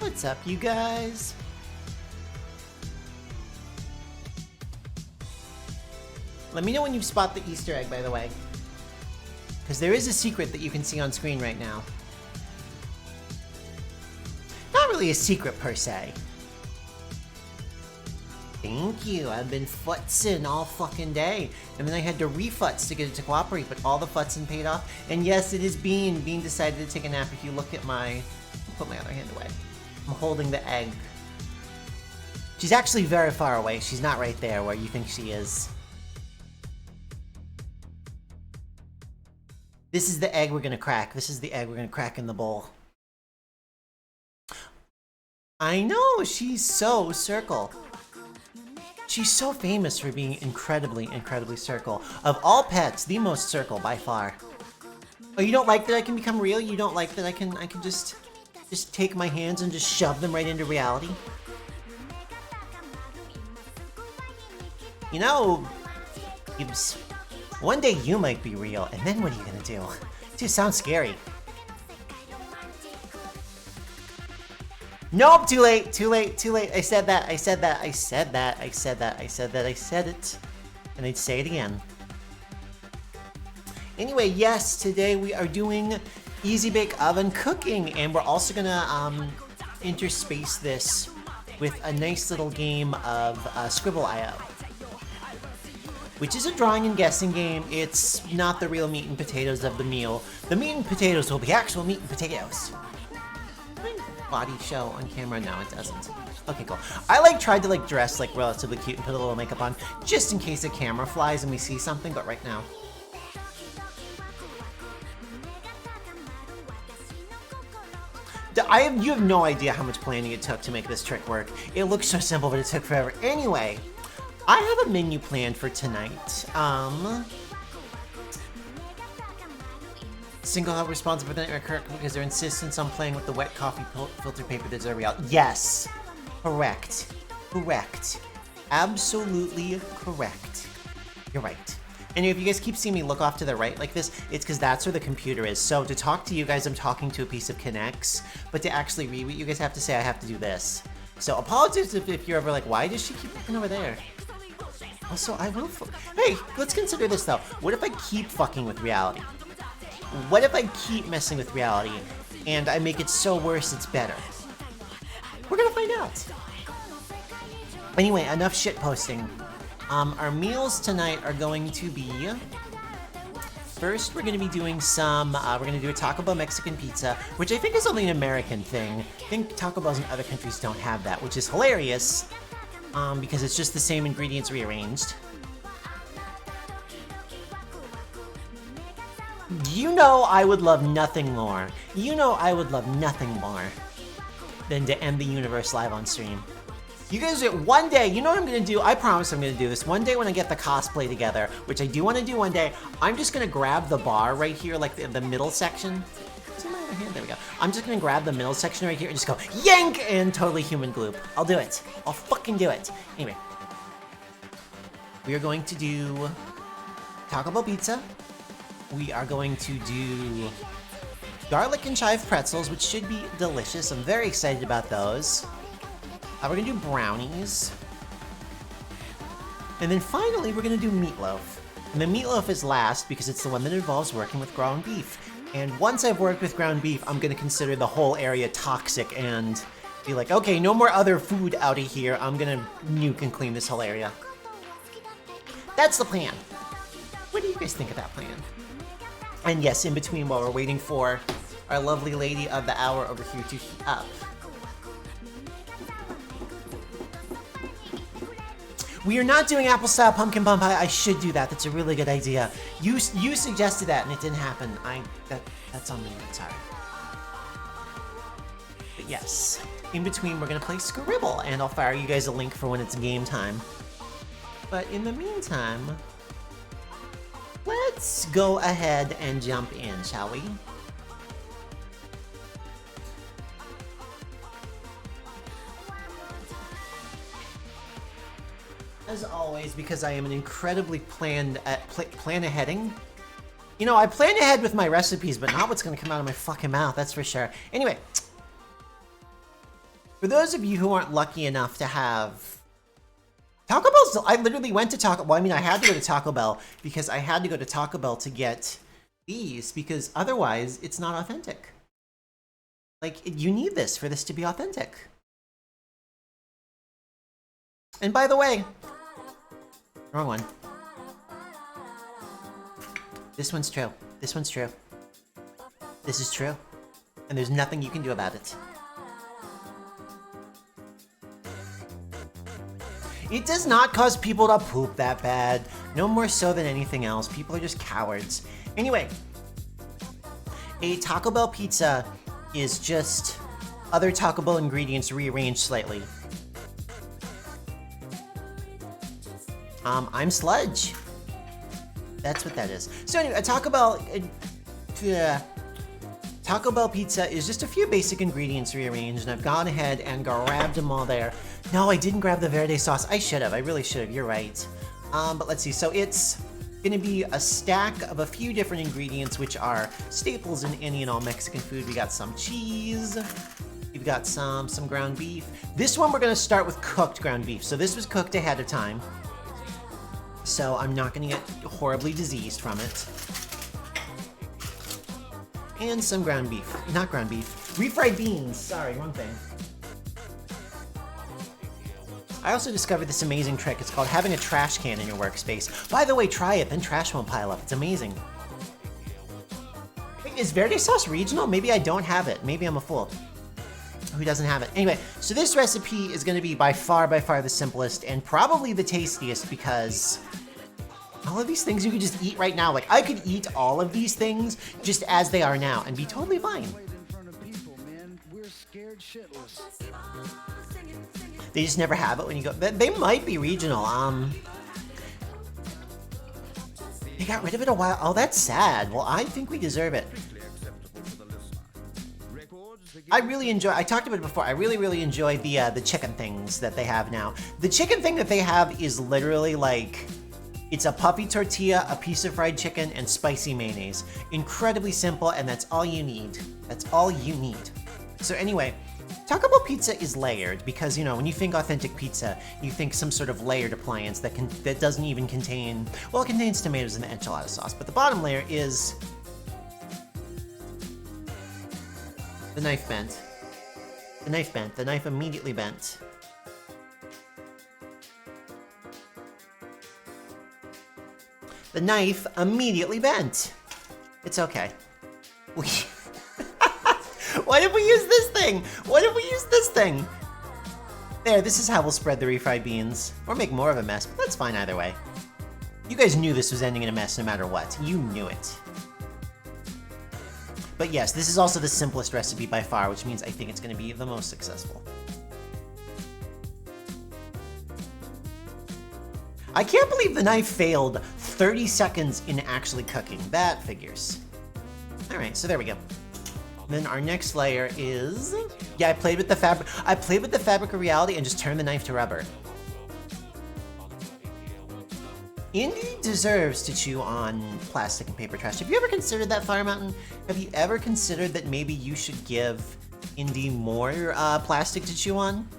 What's up, you guys? Let me know when you spot the Easter egg, by the way. Because there is a secret that you can see on screen right now. Not really a secret, per se. Thank you, I've been futzing all fucking day. And then I had to refutz to get it to cooperate, but all the futzing paid off. And yes, it is Bean. Bean decided to take a nap. If you look at my... Put my other hand away. I'm holding the egg. She's actually very far away. She's not right there where you think she is. This is the egg we're gonna crack. This is the egg we're gonna crack in the bowl. I know, she's so Circle. She's so famous for being incredibly, incredibly Circle. Of all pets, the most Circle by far. Oh, you don't like that I can become real? You don't like that I can just take my hands and just shove them right into reality? You know, Gibbs, one day you might be real, and then what are you gonna do? Dude, sounds scary. Nope, too late, too late, too late. I said that, I said that, I said that, I said that, I said that, I said it. And I'd say it again. Anyway, yes, today we are doing Easy Bake Oven cooking, and we're also gonna interspace this with a nice little game of Scribble.io. Which is a drawing and guessing game. It's not the real meat and potatoes of the meal. The meat and potatoes will be actual meat and potatoes. Body show on camera? No, it doesn't. Okay, cool. I tried to dress relatively cute and put a little makeup on just in case the camera flies and we see something, but right now. You have no idea how much planning it took to make this trick work. It looks so simple, but it took forever. Anyway, I have a menu planned for tonight. Single out responsible for the nightmare Kirk because their insistence on playing with the wet coffee filter paper that's a reality. Yes! Correct. Correct. Absolutely correct. You're right. And if you guys keep seeing me look off to the right like this, it's because that's where the computer is. So to talk to you guys, I'm talking to a piece of Kinects, but to actually read what you guys have to say, I have to do this. So apologies if you're ever like, why does she keep looking over there? Also, I will... Hey, let's consider this though. What if I keep fucking with reality? What if I keep messing with reality and I make it so worse it's better? We're gonna find out. Anyway, enough shit posting. Our meals tonight are going to be... First, we're gonna be doing some... we're gonna do a Taco Bell Mexican pizza, which I think is only an American thing. I think Taco Bells in other countries don't have that, which is hilarious. Because it's just the same ingredients rearranged. You know I would love nothing more. You know I would love nothing more than to end the universe live on stream. You guys, one day, you know what I'm gonna do? I promise I'm gonna do this. One day when I get the cosplay together, which I do want to do one day, I'm just gonna grab the bar right here, like the middle section. It's in my other hand, there we go. I'm just gonna grab the middle section right here and just go yank and totally human gloop. I'll do it. I'll fucking do it. Anyway, we are going to do Taco Bell pizza. We are going to do garlic and chive pretzels, which should be delicious. I'm very excited about those. We're gonna do brownies. And then finally, we're gonna do meatloaf. And the meatloaf is last because it's the one that involves working with ground beef. And once I've worked with ground beef, I'm gonna consider the whole area toxic and be like, okay, no more other food out of here. I'm gonna nuke and clean this whole area. That's the plan. What do you guys think of that plan? And yes, in between, while we're waiting for our lovely lady of the hour over here to heat up. We are not doing apple-style pumpkin bun pie. I should do that. That's a really good idea. You suggested that, and it didn't happen. That's on me. Sorry. But yes, in between, we're gonna play Scribble, and I'll fire you guys a link for when it's game time. But in the meantime, let's go ahead and jump in, shall we? As always, because I am an incredibly plan aheading. You know, I plan ahead with my recipes, but not what's gonna come out of my fucking mouth, that's for sure. Anyway. For those of you who aren't lucky enough to have Taco Bell's, I literally went to Taco, well, I mean, I had to go to Taco Bell because I had to go to Taco Bell to get these because otherwise it's not authentic. Like, you need this for this to be authentic. And by the way, wrong one. This one's true. This one's true. This is true. And there's nothing you can do about it. It does not cause people to poop that bad. No more so than anything else. People are just cowards. Anyway, a Taco Bell pizza is just other Taco Bell ingredients rearranged slightly. I'm Sludge. That's what that is. So anyway, a Taco Bell pizza is just a few basic ingredients rearranged, and I've gone ahead and grabbed them all there. No, I didn't grab the verde sauce. I should have. I really should have. You're right. But let's see. So it's going to be a stack of a few different ingredients, which are staples in any and all Mexican food. We got some cheese. We've got some ground beef. This one we're going to start with cooked ground beef. So this was cooked ahead of time. So I'm not going to get horribly diseased from it. And some ground beef. Not ground beef. Refried beans. Sorry, wrong thing. I also discovered this amazing trick. It's called having a trash can in your workspace. By the way, try it, then trash won't pile up. It's amazing. Wait, is verde sauce regional? Maybe I don't have it. Maybe I'm a fool. Who doesn't have it? Anyway, so this recipe is going to be by far the simplest and probably the tastiest because all of these things you could just eat right now. Like, I could eat all of these things just as they are now and be totally fine. They just never have it when you go. They might be regional. They got rid of it a while. Oh, that's sad. Well, I think we deserve it. I really enjoy. I talked about it before. I really enjoy the chicken things that they have now. The chicken thing that they have is literally like, it's a puffy tortilla, a piece of fried chicken, and spicy mayonnaise. Incredibly simple, and that's all you need. That's all you need. So anyway, Taco Bell pizza is layered because, you know, when you think authentic pizza, you think some sort of layered appliance that doesn't even contain, well, it contains tomatoes and the enchilada sauce, but the bottom layer is the knife bent. The knife bent. The knife immediately bent. The knife immediately bent. It's okay. Why did we use this thing? Why did we use this thing? There, this is how we'll spread the refried beans. Or make more of a mess, but that's fine either way. You guys knew this was ending in a mess no matter what. You knew it. But yes, this is also the simplest recipe by far, which means I think it's going to be the most successful. I can't believe the knife failed 30 seconds in actually cooking. That figures. Alright, so there we go. Then our next layer is... Yeah, I played with the fabric of reality and just turned the knife to rubber. Indy deserves to chew on plastic and paper trash. Have you ever considered that, Fire Mountain? Have you ever considered that maybe you should give Indy more plastic to chew on?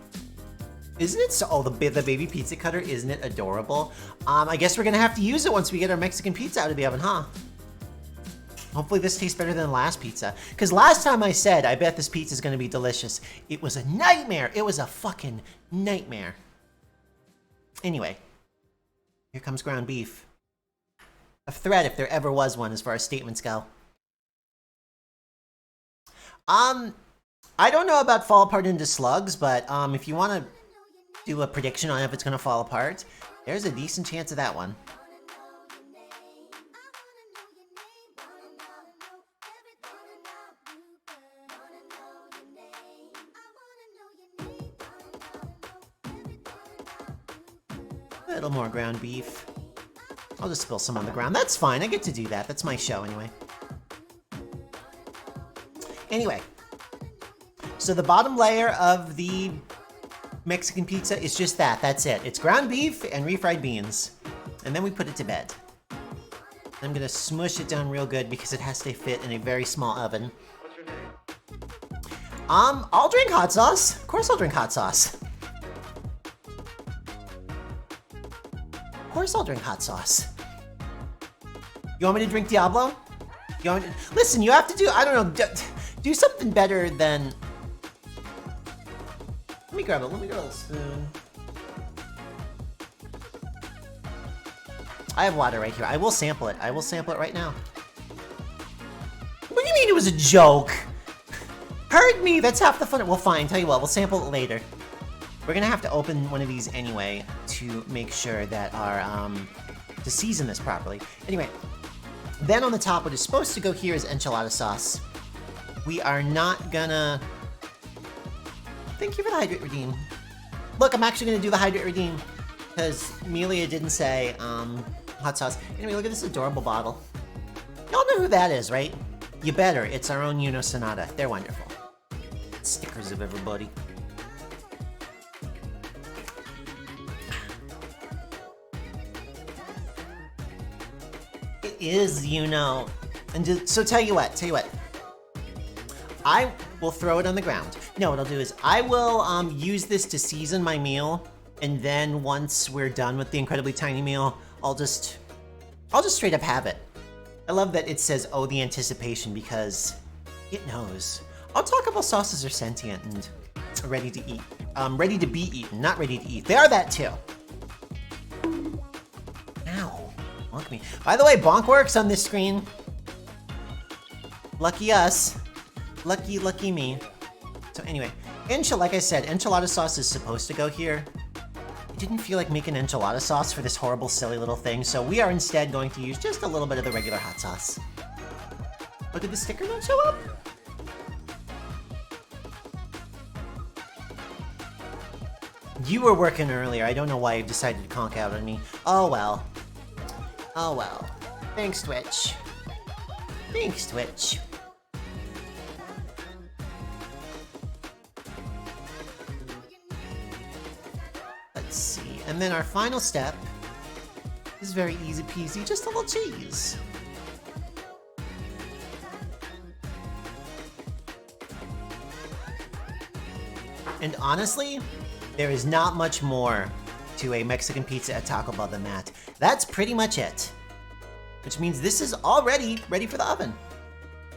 Isn't it so? Oh, the baby pizza cutter, isn't it adorable? I guess we're gonna have to use it once we get our Mexican pizza out of the oven, huh? Hopefully this tastes better than the last pizza. Because last time I said, I bet this pizza is gonna be delicious. It was a nightmare. It was a fucking nightmare. Anyway, here comes ground beef. A threat if there ever was one as far as statements go. I don't know about fall apart into slugs, but if you want to do a prediction on if it's going to fall apart, there's a decent chance of that one. A little more ground beef. I'll just spill some on the ground. That's fine. I get to do that. That's my show anyway. Anyway. So the bottom layer of the Mexican pizza is just that. That's it. It's ground beef and refried beans. And then we put it to bed. I'm going to smush it down real good because it has to fit in a very small oven. I'll drink hot sauce. Of course I'll drink hot sauce. Of course I'll drink hot sauce. You want me to drink Diablo? You want me to... Listen, you have to do, I don't know, do something better than... Let me grab a spoon. I have water right here. I will sample it. I will sample it right now. What do you mean it was a joke? Heard me! That's half the fun. Well, fine. Tell you what, we'll sample it later. We're gonna have to open one of these anyway to make sure that our, to season this properly. Anyway, then on the top, what is supposed to go here is enchilada sauce. We are not gonna... Thank you for the Hydrate Redeem. Look, I'm actually gonna do the Hydrate Redeem because Melia didn't say, hot sauce. Anyway, look at this adorable bottle. Y'all know who that is, right? You better. It's our own Uno Sonata. They're wonderful. Stickers of everybody. It is Uno. And so tell you what. I will throw it on the ground. No, what I'll do is I will use this to season my meal, and then once we're done with the incredibly tiny meal, I'll just straight up have it. I love that it says, oh, the anticipation, because it knows. Our taco sauces are sentient and ready to eat. Ready to be eaten, not ready to eat. They are that too. Ow, bonk me. By the way, bonk works on this screen. Lucky us. Lucky me. So anyway, like I said, enchilada sauce is supposed to go here. I didn't feel like making enchilada sauce for this horrible, silly little thing, so we are instead going to use just a little bit of the regular hot sauce. Oh, did the sticker not show up? You were working earlier. I don't know why you decided to conk out on me. Oh well. Oh well. Thanks, Twitch. Thanks, Twitch. Let's see. And then our final step is very easy peasy, just a little cheese. And honestly, there is not much more to a Mexican pizza at Taco Bell than that. That's pretty much it. Which means this is already ready for the oven.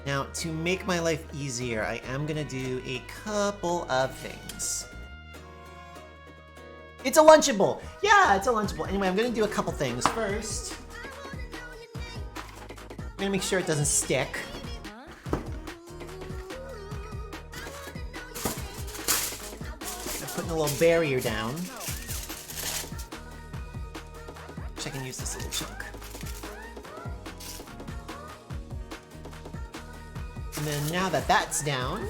Now, to make my life easier, I am gonna do a couple of things. It's a Lunchable! Yeah, it's a Lunchable. Anyway, I'm gonna do a couple things. First, I'm gonna make sure it doesn't stick. Putting a little barrier down. Wish I can use this little chunk. And then now that that's down,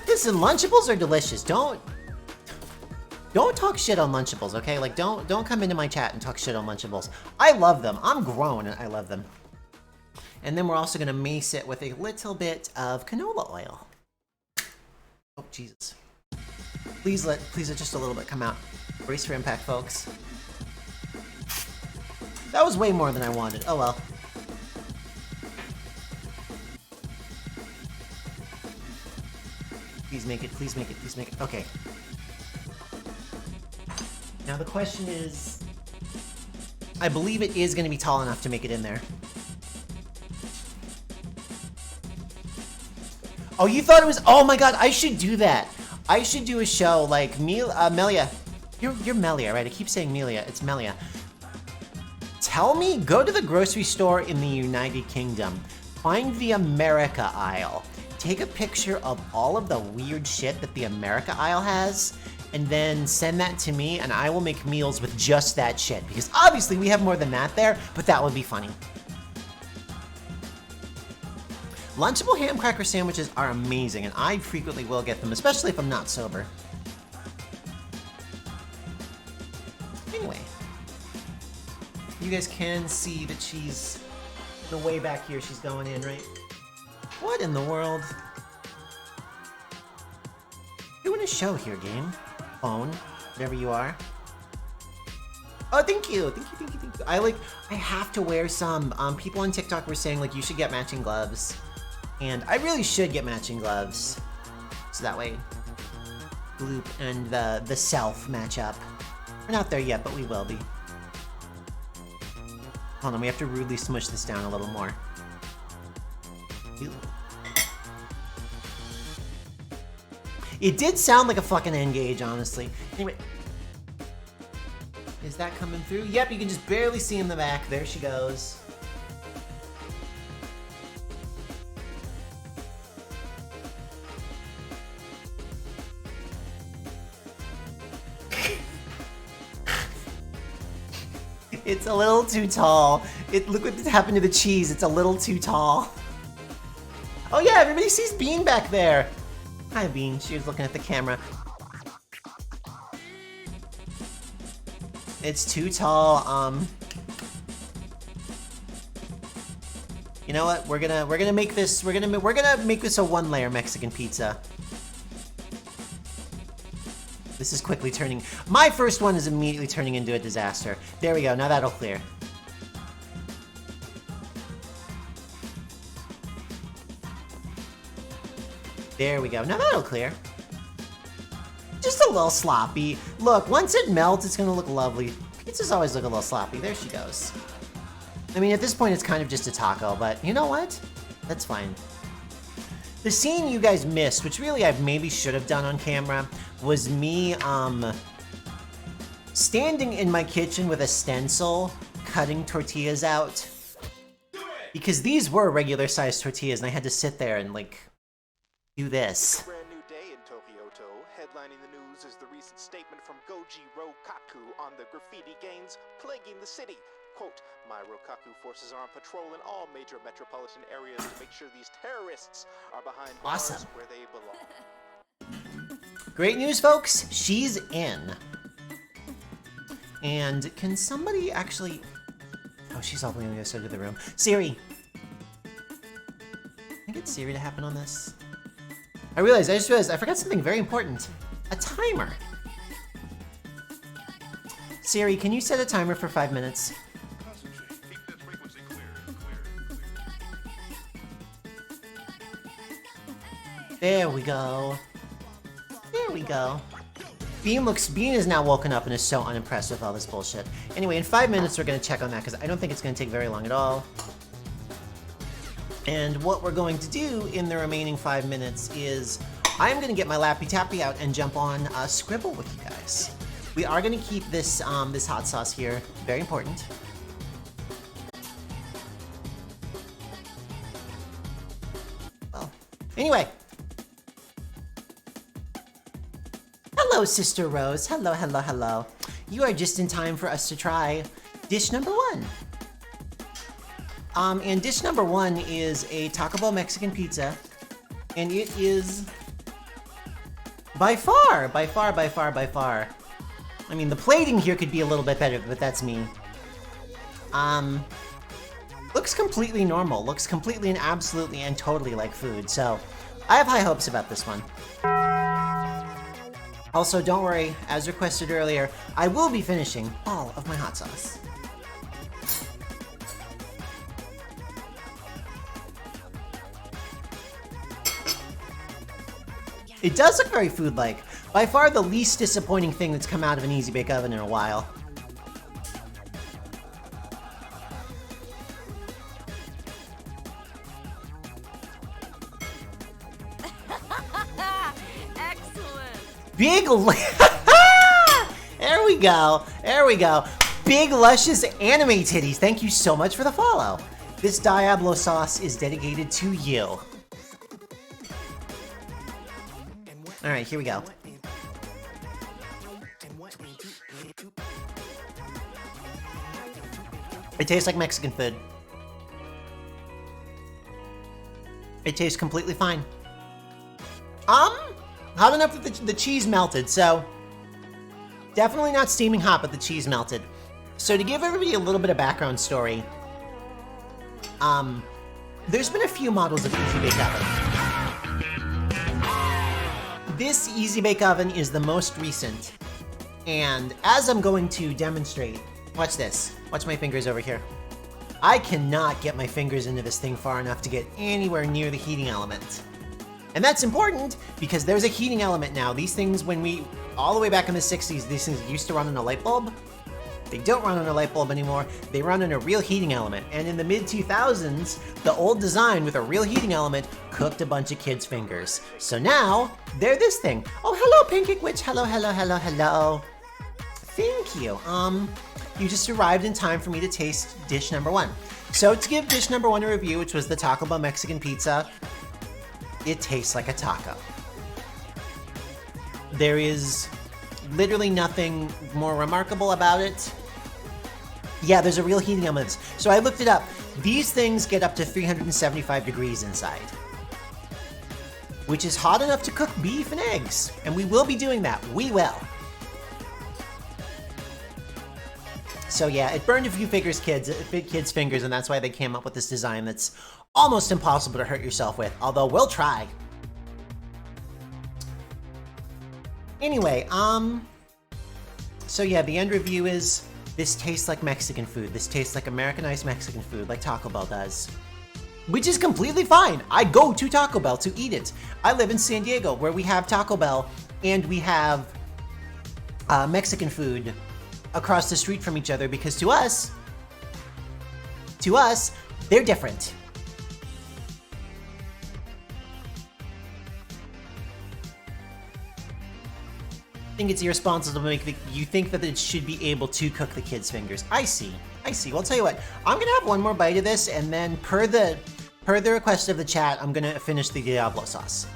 listen, Lunchables are delicious. Don't talk shit on Lunchables, okay? Like, don't come into my chat and talk shit on Lunchables. I love them. I'm grown and I love them. And then we're also gonna mace it with a little bit of canola oil. Oh, Jesus. Please let just a little bit come out. Brace for impact, folks. That was way more than I wanted. Oh well. Please make it, please make it, please make it. Okay. Now the question is, I believe it is going to be tall enough to make it in there. Oh, you thought it was, oh my god, I should do that. I should do a show like Melia. You're Melia, right? I keep saying Melia. It's Melia. Tell me, go to the grocery store in the United Kingdom. Find the America aisle. Take a picture of all of the weird shit that the America aisle has, and then send that to me, and I will make meals with just that shit. Because obviously we have more than that there, but that would be funny. Lunchable ham cracker sandwiches are amazing, and I frequently will get them, especially if I'm not sober. Anyway, you guys can see that she's the way back here. She's going in, right? What in the world? Doing a show here, game. Phone, whatever you are. Oh, thank you, thank you, thank you, thank you. I have to wear some. People on TikTok were saying like you should get matching gloves. And I really should get matching gloves. So that way, Gloop and the Self match up. We're not there yet, but we will be. Hold on, we have to rudely smush this down a little more. Ew. It did sound like a fucking N-gauge, honestly. Anyway. Is that coming through? Yep, you can just barely see in the back. There she goes. It's a little too tall. Look what happened to the cheese. It's a little too tall. Oh yeah, everybody sees Bean back there. Hi, Bean. She was looking at the camera. It's too tall. You know what? We're gonna make this. We're gonna make this a one-layer Mexican pizza. This is quickly turning. My first one is immediately turning into a disaster. There we go. Now that'll clear. There we go. Now that'll clear. Just a little sloppy. Look, once it melts, it's gonna look lovely. Pizzas always look a little sloppy. There she goes. I mean, at this point, it's kind of just a taco, but you know what? That's fine. The scene you guys missed, which really I maybe should have done on camera, was me, standing in my kitchen with a stencil, cutting tortillas out. Because these were regular-sized tortillas, and I had to sit there and, like, do this. Brand new day in Tokyoto. Headlining the news is the recent statement from Goji Rokaku on the graffiti gangs plaguing the city. Quote, my Rokaku forces are on patrol in all major metropolitan areas to make sure these terrorists are behind bars where they belong. Great news, folks. She's in. And can somebody actually... Oh, she's all the way on the other side of the room. Siri. Can I get Siri to happen on this? I just realized I forgot something very important. A timer. Siri, can you set a timer for 5 minutes? There we go. There we go. Bean is now woken up and is so unimpressed with all this bullshit. Anyway, in 5 minutes we're gonna check on that because I don't think it's gonna take very long at all. And what we're going to do in the remaining 5 minutes is I'm gonna get my Lappy Tappy out and jump on Scribble with you guys. We are gonna keep this this hot sauce here, very important. Well, anyway. Hello, Sister Rose. Hello, hello, hello. You are just in time for us to try dish number 1. And dish number 1 is a Taco Bell Mexican pizza. And it is by far. I mean, the plating here could be a little bit better, but that's me. Looks completely normal. Looks completely and absolutely and totally like food. So I have high hopes about this one. Also, don't worry, as requested earlier, I will be finishing all of my hot sauce. It does look very food-like. By far the least disappointing thing that's come out of an Easy Bake Oven in a while. Big, there we go, there we go. Big luscious anime titties, thank you so much for the follow. This Diablo sauce is dedicated to you. All right, here we go. It tastes like Mexican food. It tastes completely fine. Hot enough that the cheese melted, so definitely not steaming hot, but the cheese melted. So to give everybody a little bit of background story, there's been a few models of Easy Bake Oven. This Easy Bake Oven is the most recent, and as I'm going to demonstrate, watch this. Watch my fingers over here. I cannot get my fingers into this thing far enough to get anywhere near the heating element. And that's important because there's a heating element now. These things, all the way back in the 60s, these things used to run on a light bulb. They don't run on a light bulb anymore. They run on a real heating element. And in the mid-2000s, the old design with a real heating element cooked a bunch of kids' fingers. So now, they're this thing. Oh, hello, Pancake Witch. Hello, hello, hello, hello. Thank you. You just arrived in time for me to taste dish number 1. So to give dish number 1 a review, which was the Taco Bell Mexican pizza, it tastes like a taco. There is literally nothing more remarkable about it. Yeah, there's a real heating element. So I looked it up. These things get up to 375 degrees inside, which is hot enough to cook beef and eggs. And we will be doing that. We will. So yeah, it burned a few kids' fingers, and that's why they came up with this design that's almost impossible to hurt yourself with, although we'll try. Anyway, so yeah, the end review is, this tastes like Mexican food. This tastes like Americanized Mexican food, like Taco Bell does. Which is completely fine. I go to Taco Bell to eat it. I live in San Diego, where we have Taco Bell, and we have Mexican food across the street from each other, because to us, they're different. I think it's irresponsible to make you think that it should be able to cook the kids' fingers. I see. Well, I'll tell you what. I'm gonna have one more bite of this, and then per the request of the chat, I'm gonna finish the Diablo sauce.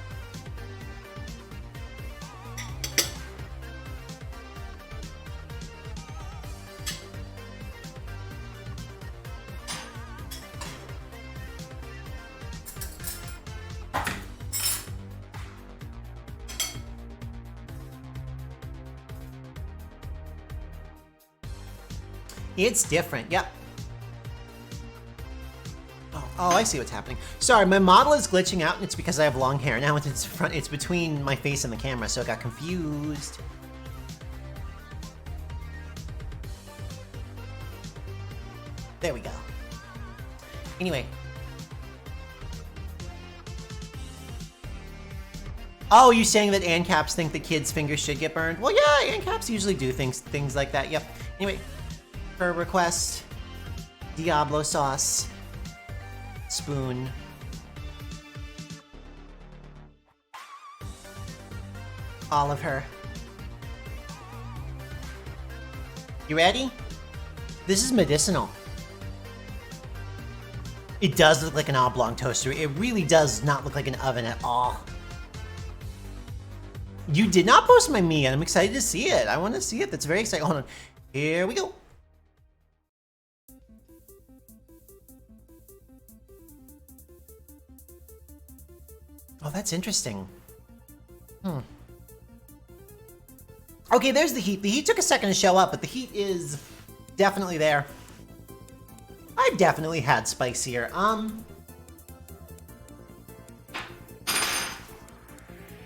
It's different, yep. Oh, I see what's happening. Sorry, my model is glitching out, and it's because I have long hair. Now it's between my face and the camera, so I got confused. There we go. Anyway. Oh, you saying that ANCAPs think the kids' fingers should get burned? Well, yeah, ANCAPs usually do things like that, yep. Anyway. Per request, Diablo sauce, spoon. All of her. You ready? This is medicinal. It does look like an oblong toaster. It really does not look like an oven at all. You did not post my me, and I'm excited to see it. I want to see it. That's very exciting. Hold on. Here we go. Oh, that's interesting. Okay, there's the heat. The heat took a second to show up, but the heat is definitely there. I've definitely had spicier.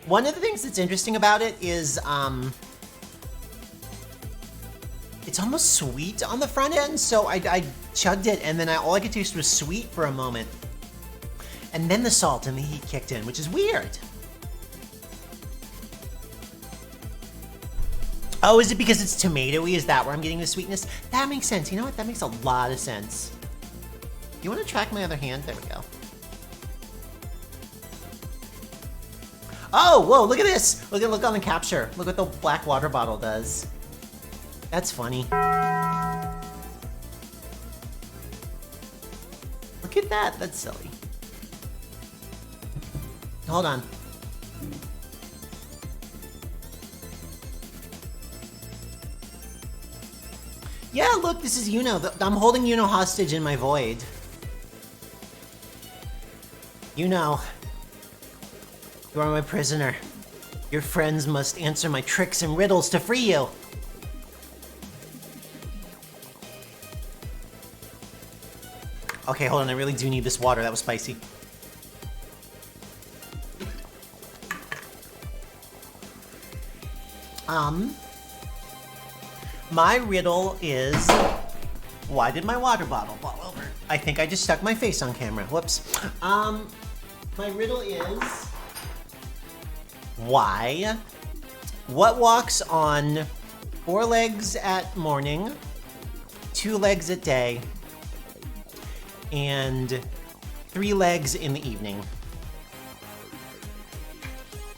One of the things that's interesting about it is, it's almost sweet on the front end, so I chugged it, and then all I could taste was sweet for a moment. And then the salt and the heat kicked in, which is weird. Oh, is it because it's tomatoey? Is that where I'm getting the sweetness? That makes sense. You know what? That makes a lot of sense. You want to track my other hand? There we go. Oh, whoa, look at this. Look on the capture. Look what the black water bottle does. That's funny. Look at that. That's silly. Hold on. Yeah, look, this is Yuno. I'm holding Yuno hostage in my void. Yuno, you are my prisoner. Your friends must answer my tricks and riddles to free you. Okay, hold on, I really do need this water. That was spicy. My riddle is, why did my water bottle fall over? I think I just stuck my face on camera. Whoops. My riddle is, Why? What walks on 4 legs at morning, 2 legs at day, and 3 legs in the evening?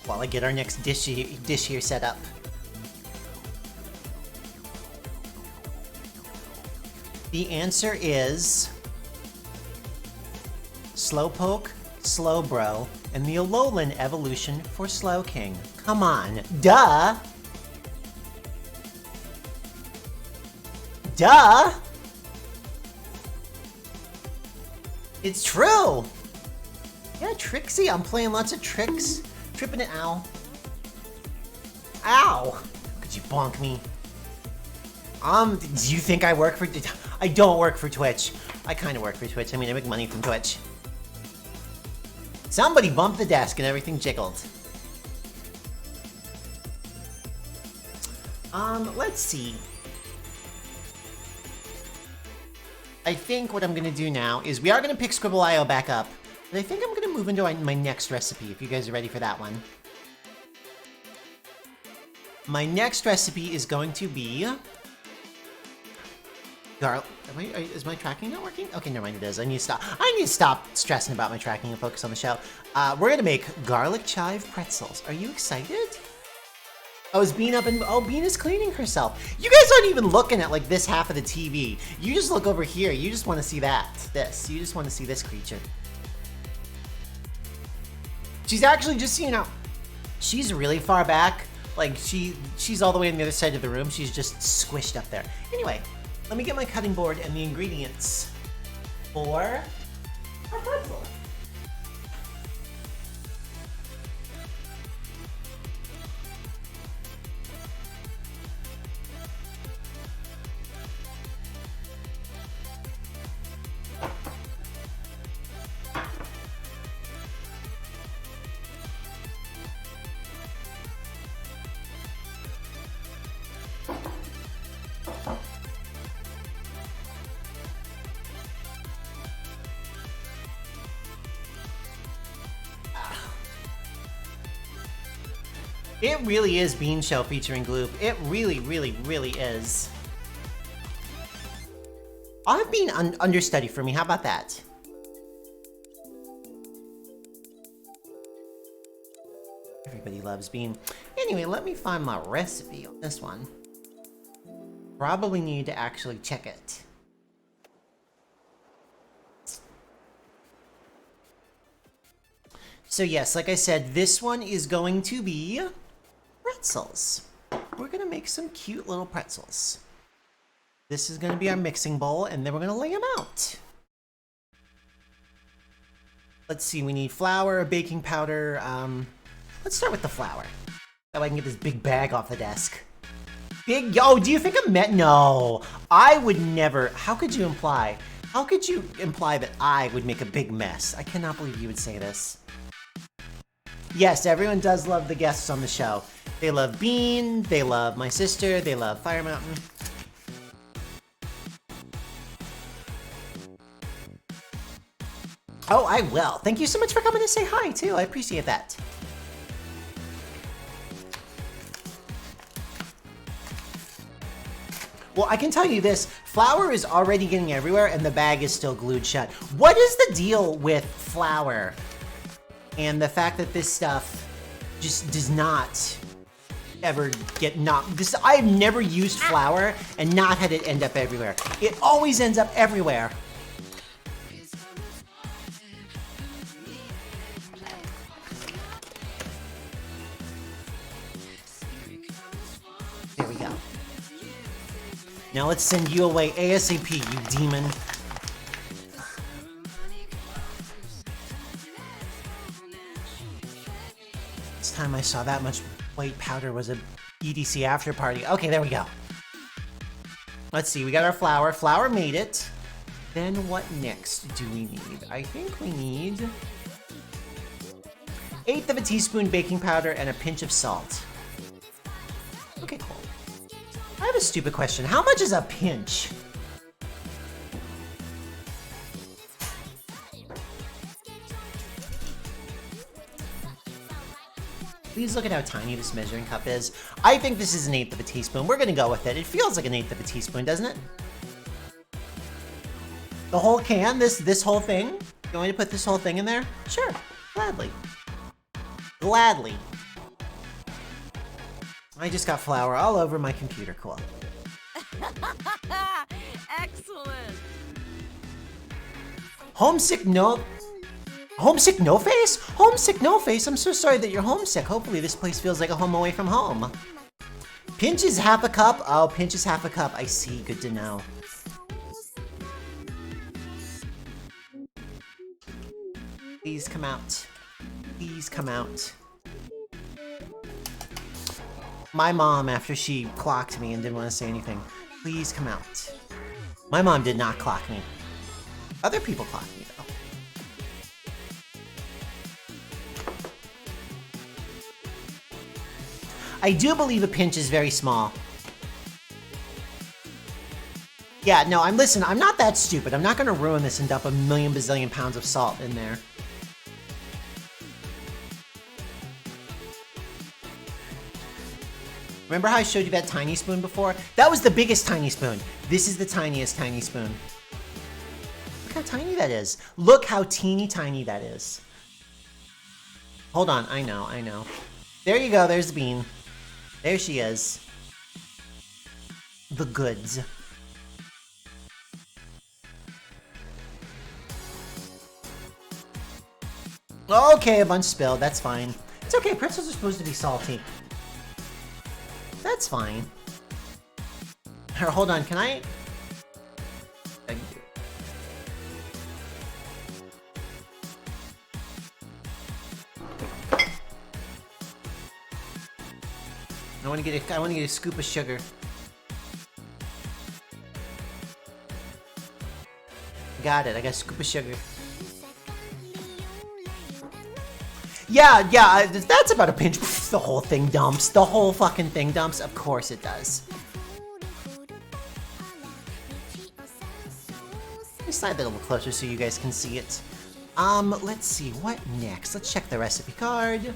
While I get our next dish here set up. The answer is Slowpoke, Slowbro, and the Alolan evolution for Slowking. Come on, duh! Duh! It's true! Yeah, Trixie, I'm playing lots of tricks. Tripping it, ow. Ow! Could you bonk me? Do you think I work for... I don't work for Twitch. I kind of work for Twitch. I mean, I make money from Twitch. Somebody bumped the desk and everything jiggled. Let's see. I think what I'm gonna do now is we are gonna pick Scribble.io back up, but I think I'm gonna move into my next recipe, if you guys are ready for that one. My next recipe is going to be... Is my tracking not working? Okay, never mind, it is. I need to stop stressing about my tracking and focus on the show. We're gonna make garlic chive pretzels. Are you excited? Oh, is Bean up and... Oh, Bean is cleaning herself. You guys aren't even looking at, like, this half of the TV. You just look over here. You just want to see this. You just want to see this creature. She's actually just, you know... She's really far back. Like, she's all the way on the other side of the room. She's just squished up there. Anyway, let me get my cutting board and the ingredients for our pretzel. It really is Bean Show featuring Gloop. It really, really, really is. I'll have Bean understudy for me. How about that? Everybody loves Bean. Anyway, let me find my recipe on this one. Probably need to actually check it. So yes, like I said, this one is going to be pretzels. We're gonna make some cute little pretzels. This is gonna be our mixing bowl, and then we're gonna lay them out. Let's see, we need flour, baking powder. Let's start with the flour. That way I can get this big bag off the desk. Yo, do you think I'm No, I would never. How could you imply that I would make a big mess? I cannot believe you would say this. Yes, everyone does love the guests on the show. They love Bean, they love my sister, they love Fire Mountain. Oh, I will. Thank you so much for coming to say hi, too. I appreciate that. Well, I can tell you this. Flour is already getting everywhere, and the bag is still glued shut. What is the deal with flour? And the fact that this stuff just does not ever get I've never used flour and not had it end up everywhere. It always ends up everywhere. There we go. Now let's send you away ASAP, you demon. Time I saw that much white powder was a EDC after party. Okay, there we go. Let's see, we got our flour. Flour made it. Then what next do we need? I think we need 1/8 of a teaspoon baking powder and a pinch of salt. Okay, cool. I have a stupid question. How much is a pinch? Please look at how tiny this measuring cup is. I think this is 1/8 of a teaspoon. We're gonna go with it. It feels like 1/8 of a teaspoon, doesn't it? The whole can? This whole thing? You want me to put this whole thing in there? Sure, gladly. Gladly. I just got flour all over my computer, cool. Excellent. Homesick no face? Homesick no face? I'm so sorry that you're homesick. Hopefully this place feels like a home away from home. Pinch is half a cup? Oh, pinch is half a cup. I see, good to know. Please come out. Please come out. My mom, after she clocked me and didn't want to say anything, please come out. My mom did not clock me. Other people clocked me, though. I do believe a pinch is very small. Yeah, no, I'm not that stupid. I'm not gonna ruin this and dump a million bazillion pounds of salt in there. Remember how I showed you that tiny spoon before? That was the biggest tiny spoon. This is the tiniest tiny spoon. Look how tiny that is. Look how teeny tiny that is. Hold on, I know. There you go, there's the bean. There she is. The goods. Okay, a bunch spilled, that's fine. It's okay, pretzels are supposed to be salty. That's fine. Here, hold on, can I... I want to get a scoop of sugar. Got it, I got a scoop of sugar. Yeah, that's about a pinch. The whole thing dumps. The whole fucking thing dumps. Of course it does. Let me slide that a little closer so you guys can see it. Let's see, what next? Let's check the recipe card.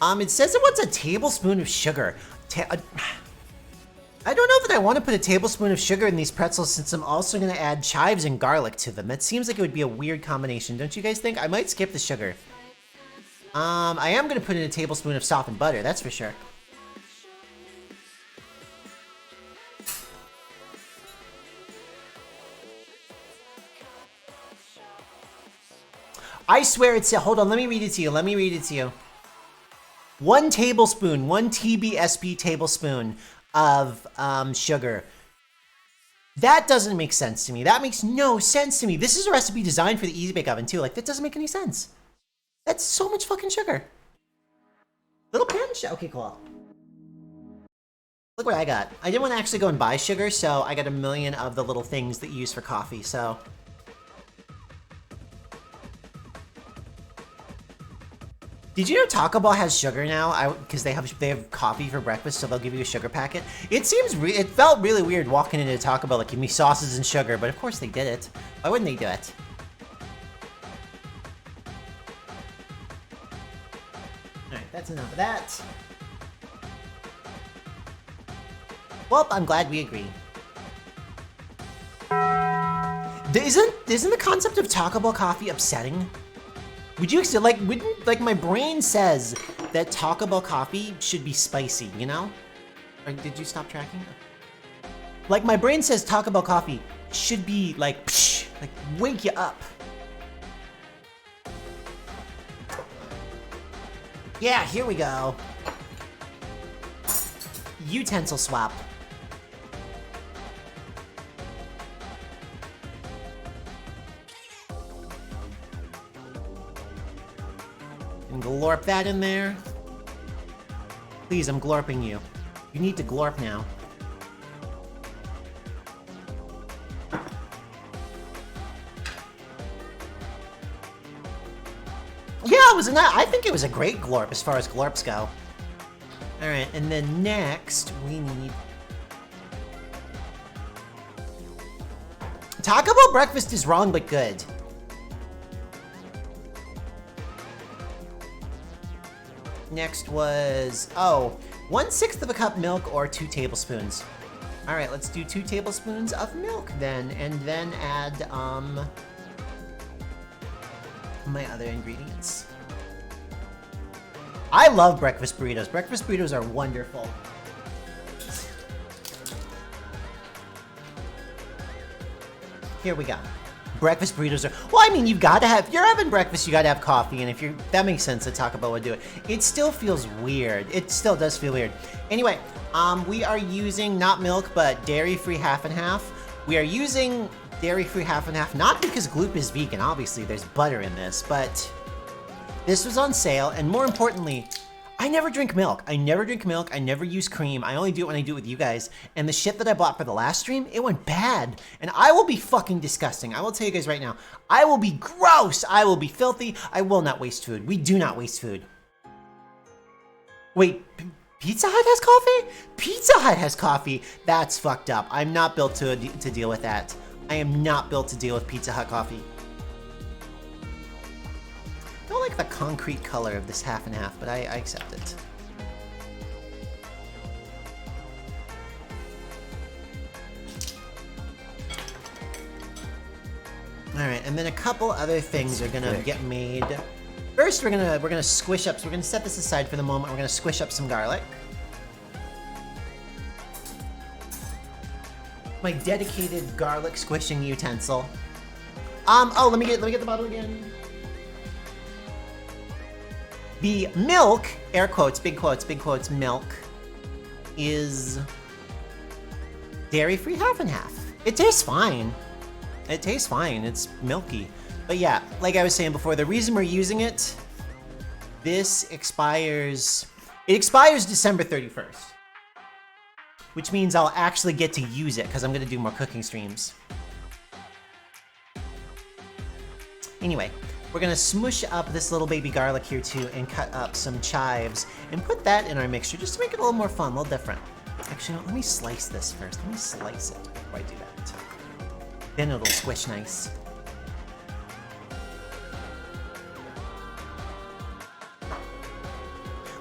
It says it wants a tablespoon of sugar. I don't know that I want to put a tablespoon of sugar in these pretzels since I'm also going to add chives and garlic to them. That seems like it would be a weird combination, don't you guys think? I might skip the sugar. I am going to put in a tablespoon of softened butter, that's for sure. I swear it's... Hold on, let me read it to you. 1 tablespoon, 1 TBSP tablespoon of sugar. That doesn't make sense to me. That makes no sense to me. This is a recipe designed for the Easy Bake Oven too. Like, that doesn't make any sense. That's so much fucking sugar. Little pinch? Okay, cool. Look what I got. I didn't want to actually go and buy sugar, so I got a million of the little things that you use for coffee, so... Did you know Taco Bell has sugar now? Because they have coffee for breakfast, so they'll give you a sugar packet. It felt really weird walking into Taco Bell like, give me sauces and sugar, but of course they did it. Why wouldn't they do it? Alright, that's enough of that. Well, I'm glad we agree. Isn't the concept of Taco Bell coffee upsetting? Would you like my brain says that Taco Bell coffee should be spicy, you know? Or did you stop tracking? Like my brain says Taco Bell coffee should be like, psh, like wake you up. Yeah, here we go. Utensil swap. And glorp that in there. Please, I'm glorping you. You need to glorp now. Yeah, I think it was a great glorp as far as glorps go. Alright, and then next we need... Taco Bell breakfast is wrong but good. Next was, oh, 1/6 of a cup milk or 2 tablespoons. All right, let's do 2 tablespoons of milk then, and then add my other ingredients. I love breakfast burritos. Breakfast burritos are wonderful. Here we go. Breakfast burritos are, well, I mean, you've got to have, if you're having breakfast, you got to have coffee, and if you're, that makes sense that Taco Bell would do it. It still feels weird. It still does feel weird. Anyway, we are using not milk, but dairy-free half and half. We are using dairy-free half and half, not because Gloop is vegan, obviously, there's butter in this, but this was on sale, and more importantly, I never drink milk. I never drink milk. I never use cream. I only do it when I do it with you guys. And the shit that I bought for the last stream, it went bad. And I will be fucking disgusting. I will tell you guys right now. I will be gross. I will be filthy. I will not waste food. We do not waste food. Wait, Pizza Hut has coffee? Pizza Hut has coffee. That's fucked up. I'm not built to deal with that. I am not built to deal with Pizza Hut coffee. I don't like the concrete color of this half and half, but I accept it. All right, and then a couple other things are gonna get made. First, we're gonna squish up. So we're gonna set this aside for the moment. We're gonna squish up some garlic. My dedicated garlic squishing utensil. Oh, let me get the bottle again. The milk, air quotes, big quotes, milk, is dairy-free half and half. It tastes fine. It tastes fine. It's milky. But yeah, like I was saying before, the reason we're using it, it expires December 31st. Which means I'll actually get to use it because I'm gonna do more cooking streams. Anyway. We're gonna smush up this little baby garlic here too and cut up some chives and put that in our mixture just to make it a little more fun, a little different. Actually, no, let me slice this first. Let me slice it before I do that. Then it'll squish nice.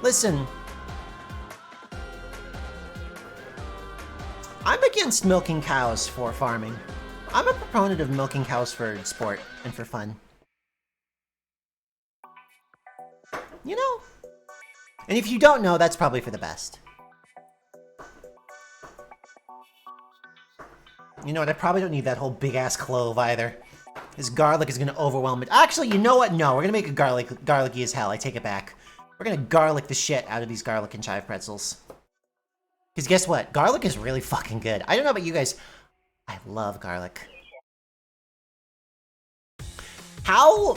Listen, I'm against milking cows for farming. I'm a proponent of milking cows for sport and for fun. You know? And if you don't know, that's probably for the best. You know what? I probably don't need that whole big-ass clove either. This garlic is gonna overwhelm it. Actually, you know what? No, we're gonna make it garlicky as hell. I take it back. We're gonna garlic the shit out of these garlic and chive pretzels. Because guess what? Garlic is really fucking good. I don't know about you guys. I love garlic. How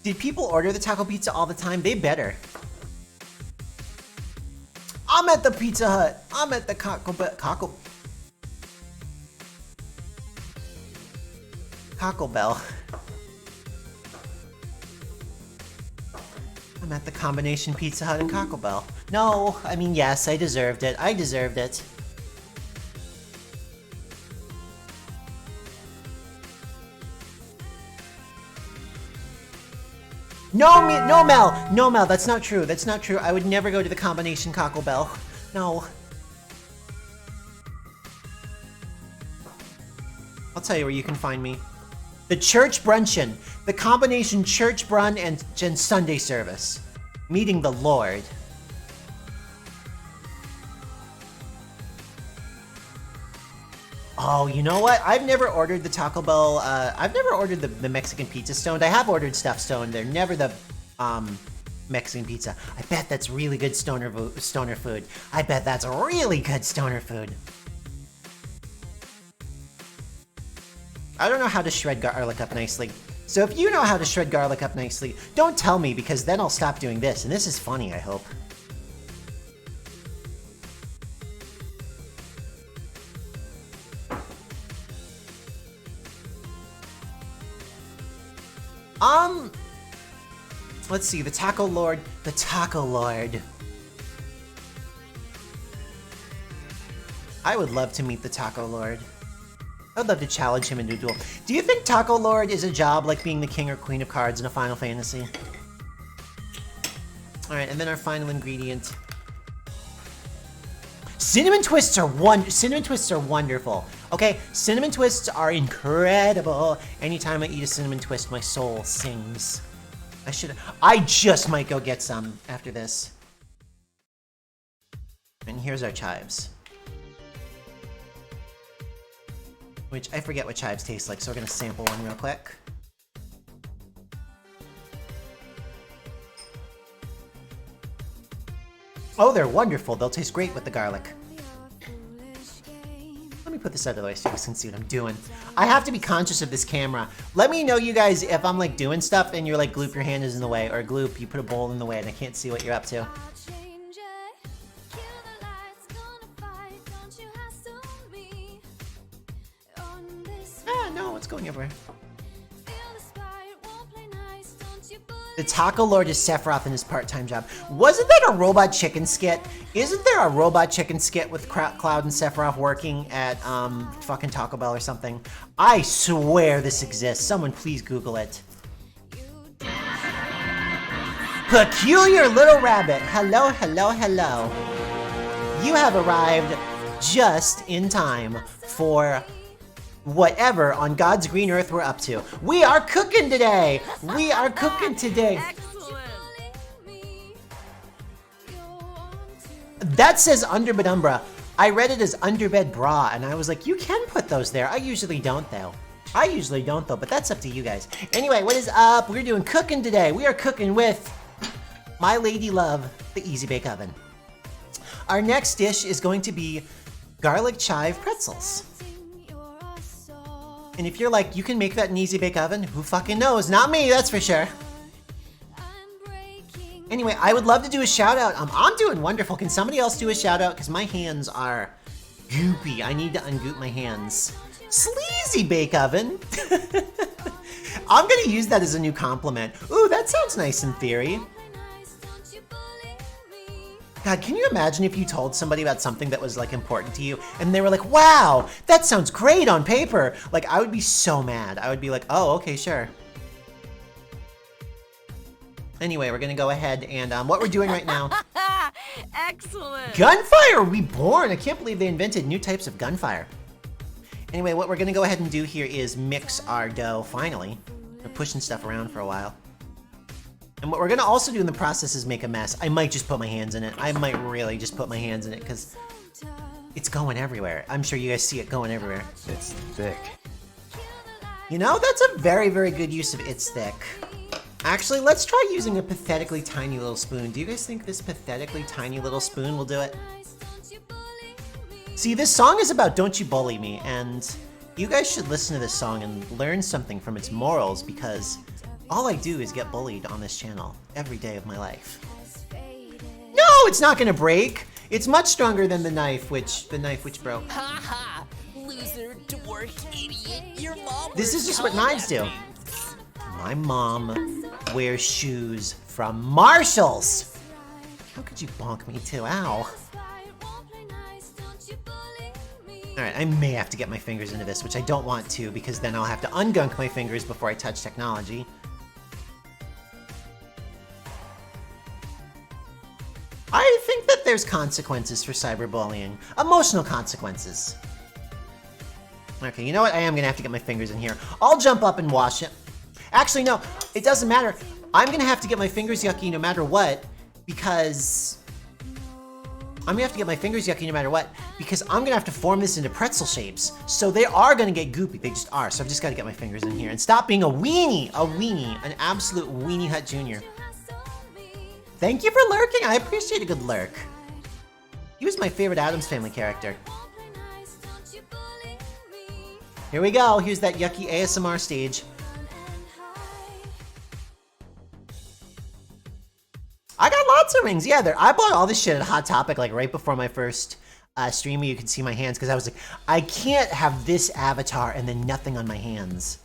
did people order the taco pizza all the time? They better. I'm at the Pizza Hut. I'm at the Taco Bell. I'm at the combination Pizza Hut and Taco Bell. No, I mean, yes, I deserved it. I deserved it. No, Mel, that's not true. That's not true. I would never go to the combination Taco Bell. No. I'll tell you where you can find me. The church brunchin'. The combination church brun and Sunday service. Meeting the Lord. Oh, you know what? I've never ordered the Taco Bell, I've never ordered the Mexican pizza stoned. I have ordered stuff stoned. They're never the, Mexican pizza. I bet that's really good stoner food. I bet that's really good stoner food. I don't know how to shred garlic up nicely. So if you know how to shred garlic up nicely, don't tell me because then I'll stop doing this. And this is funny, I hope. Let's see, the Taco Lord. The Taco Lord. I would love to meet the Taco Lord. I would love to challenge him in a duel. Do you think Taco Lord is a job like being the king or queen of cards in a Final Fantasy? Alright, and then our final ingredient. Cinnamon twists are wonderful. Okay, cinnamon twists are incredible. Anytime I eat a cinnamon twist, my soul sings. I just might go get some after this. And here's our chives. Which, I forget what chives taste like, so we're gonna sample one real quick. Oh, they're wonderful. They'll taste great with the garlic. Let me put this out of the way so you guys can see what I'm doing. I have to be conscious of this camera. Let me know, you guys, if I'm like doing stuff and you're like, Gloop, your hand is in the way, or Gloop, you put a bowl in the way and I can't see what you're up to. Ah, no, it's going everywhere. The Taco Lord is Sephiroth in his part-time job. Wasn't that a Robot Chicken skit? Isn't there a Robot Chicken skit with Cloud and Sephiroth working at fucking Taco Bell or something? I swear this exists. Someone please Google it. Peculiar Little Rabbit. Hello, hello, hello. You have arrived just in time for whatever on God's green earth we're up to. We are cooking today! We are cooking today! Excellent. That says Underbedumbra. I read it as Underbed Bra, and I was like, you can put those there. I usually don't, though. But that's up to you guys. Anyway, what is up? We're doing cooking today. We are cooking with my lady love, the Easy Bake Oven. Our next dish is going to be garlic chive pretzels. And if you're like, you can make that in Easy Bake Oven, who fucking knows? Not me, that's for sure. Anyway, I would love to do a shout out. I'm doing wonderful. Can somebody else do a shout out? Because my hands are goopy. I need to ungoop my hands. Sleazy Bake Oven. I'm gonna use that as a new compliment. Ooh, that sounds nice in theory. God, can you imagine if you told somebody about something that was like important to you and they were like, wow, that sounds great on paper. Like, I would be so mad. I would be like, oh, okay, sure. Anyway, we're gonna go ahead and what we're doing right now. Excellent. Gunfire Reborn. I can't believe they invented new types of gunfire. Anyway, what we're gonna go ahead and do here is mix our dough, finally. We're pushing stuff around for a while. And what we're gonna also do in the process is make a mess. I might just put my hands in it. I might really just put my hands in it because it's going everywhere. I'm sure you guys see it going everywhere. It's thick. You know, that's a very, very good use of it's thick. Actually, let's try using a pathetically tiny little spoon. Do you guys think this pathetically tiny little spoon will do it? See, this song is about Don't You Bully Me, and you guys should listen to this song and learn something from its morals because all I do is get bullied on this channel every day of my life. No, it's not gonna break. It's much stronger than the knife which broke. Ha ha! Loser, dork, idiot. Your mom. This is just what knives do. My mom wears shoes from Marshalls. How could you bonk me too? Ow. Alright, I may have to get my fingers into this, which I don't want to because then I'll have to ungunk my fingers before I touch technology. I think that there's consequences for cyberbullying. Emotional consequences. Okay, you know what? I am gonna have to get my fingers in here. I'll jump up and wash it. Actually, no, it doesn't matter. I'm gonna have to get my fingers yucky no matter what because I'm gonna have to get my fingers yucky no matter what because I'm gonna have to form this into pretzel shapes. So they are gonna get goopy, they just are. So I've just gotta get my fingers in here and stop being a weenie, an absolute weenie hut junior. Thank you for lurking, I appreciate a good lurk. He was my favorite Addams Family character. Here we go, here's that yucky ASMR stage. I got lots of rings, yeah. I bought all this shit at Hot Topic like right before my first stream where you could see my hands because I was like, I can't have this avatar and then nothing on my hands.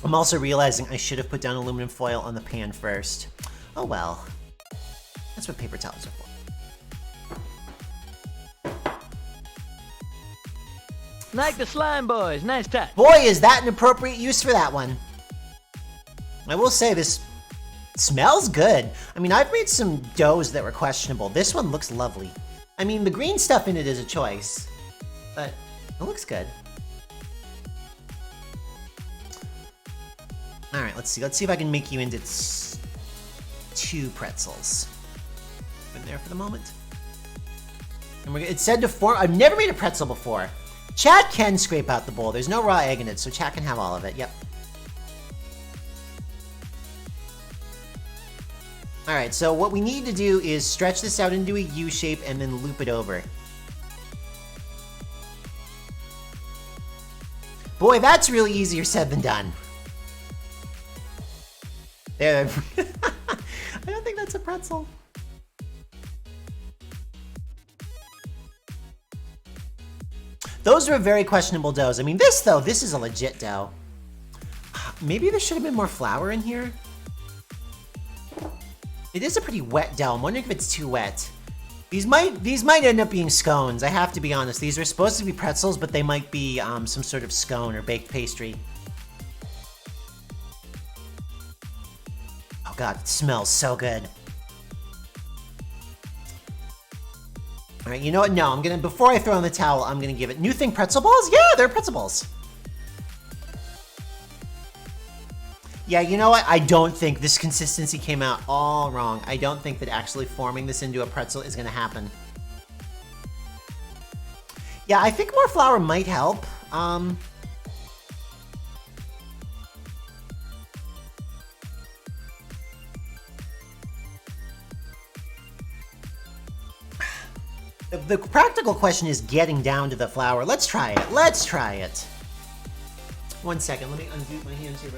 I'm also realizing I should have put down aluminum foil on the pan first. Oh well. That's what paper towels are for. Like the slime boys. Nice touch. Boy, is that an appropriate use for that one. I will say this smells good. I mean, I've made some doughs that were questionable. This one looks lovely. I mean, the green stuff in it is a choice, but it looks good. All right, let's see. Let's see if I can make you into 2 pretzels. In there for the moment. And it said to form. I've never made a pretzel before. Chad can scrape out the bowl. There's no raw egg in it, so Chad can have all of it. Yep. All right, so what we need to do is stretch this out into a U shape and then loop it over. Boy, that's really easier said than done. There. I don't think that's a pretzel. Those are very questionable doughs. I mean, this though, this is a legit dough. Maybe there should have been more flour in here. It is a pretty wet dough. I'm wondering if it's too wet. These might end up being scones. I have to be honest. These are supposed to be pretzels, but they might be some sort of scone or baked pastry. Oh god, it smells so good. All right, you know what? No, I'm gonna, before I throw in the towel, I'm gonna give it. New thing, pretzel balls? Yeah, they're pretzel balls. Yeah, you know what? I don't think this consistency came out all wrong. I don't think that actually forming this into a pretzel is gonna happen. Yeah, I think more flour might help. The practical question is getting down to the flour. Let's try it. Let's try it. 1 second. Let me undo my hands here.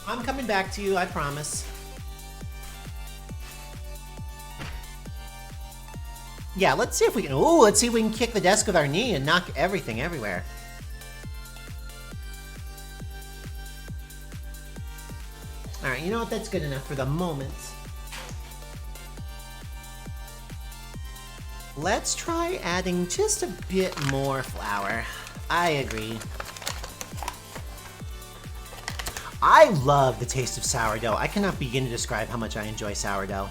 I'm coming back to you, I promise. Yeah, let's see if we can. Ooh, let's see if we can kick the desk with our knee and knock everything everywhere. Alright, you know what? That's good enough for the moment. Let's try adding just a bit more flour. I agree. I love the taste of sourdough. I cannot begin to describe how much I enjoy sourdough.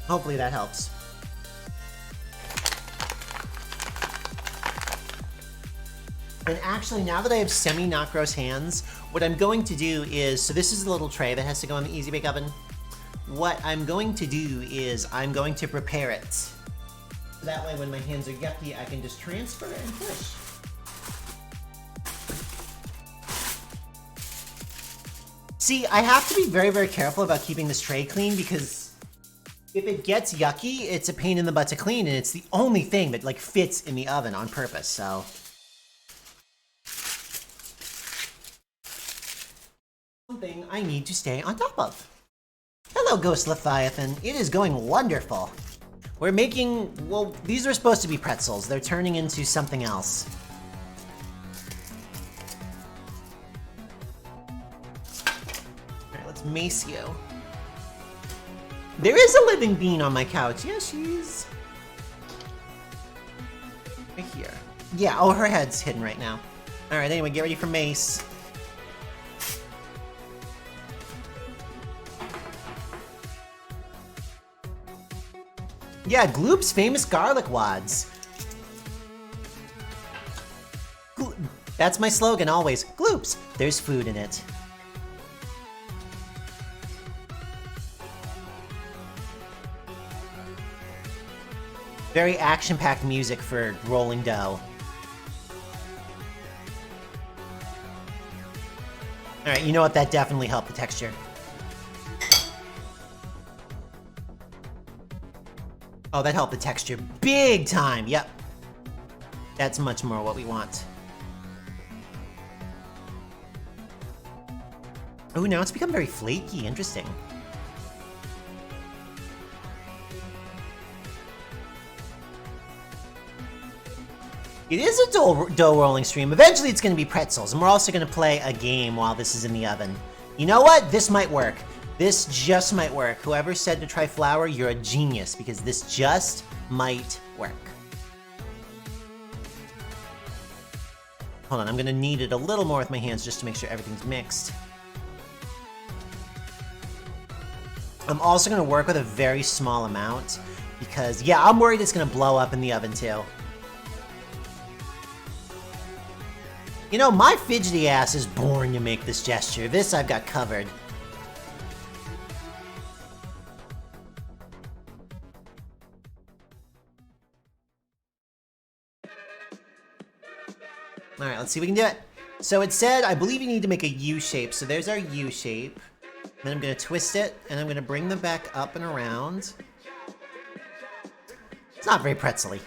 Hopefully that helps. And actually, now that I have semi-not gross hands, what I'm going to do is, so this is the little tray that has to go in the Easy Bake Oven. What I'm going to do is I'm going to prepare it. So that way when my hands are yucky, I can just transfer and push. See, I have to be very, very careful about keeping this tray clean because if it gets yucky, it's a pain in the butt to clean, and it's the only thing that like fits in the oven on purpose, so. Something I need to stay on top of. Hello, Ghost Leviathan. It is going wonderful. We're making, well, these are supposed to be pretzels. They're turning into something else. Let's mace you. There is a living bean on my couch. Yeah, she's right here. Yeah, oh, her head's hidden right now. All right, anyway, get ready for mace. Yeah, Gloop's famous garlic wads. That's my slogan always. Gloop's, there's food in it. Very action-packed music for rolling dough. Alright, you know what? That definitely helped the texture. Oh, that helped the texture big time. Yep. That's much more what we want. Oh, now it's become very flaky. Interesting. It is a dough rolling stream. Eventually it's going to be pretzels, and we're also going to play a game while this is in the oven. You know what? This might work. This just might work. Whoever said to try flour, you're a genius, because this just might work. Hold on, I'm going to knead it a little more with my hands just to make sure everything's mixed. I'm also going to work with a very small amount, because, yeah, I'm worried it's going to blow up in the oven too. You know, my fidgety ass is born to make this gesture. This I've got covered. Alright, let's see if we can do it. So it said, I believe you need to make a U shape. So there's our U shape. Then I'm going to twist it, and I'm going to bring them back up and around. It's not very pretzel-y.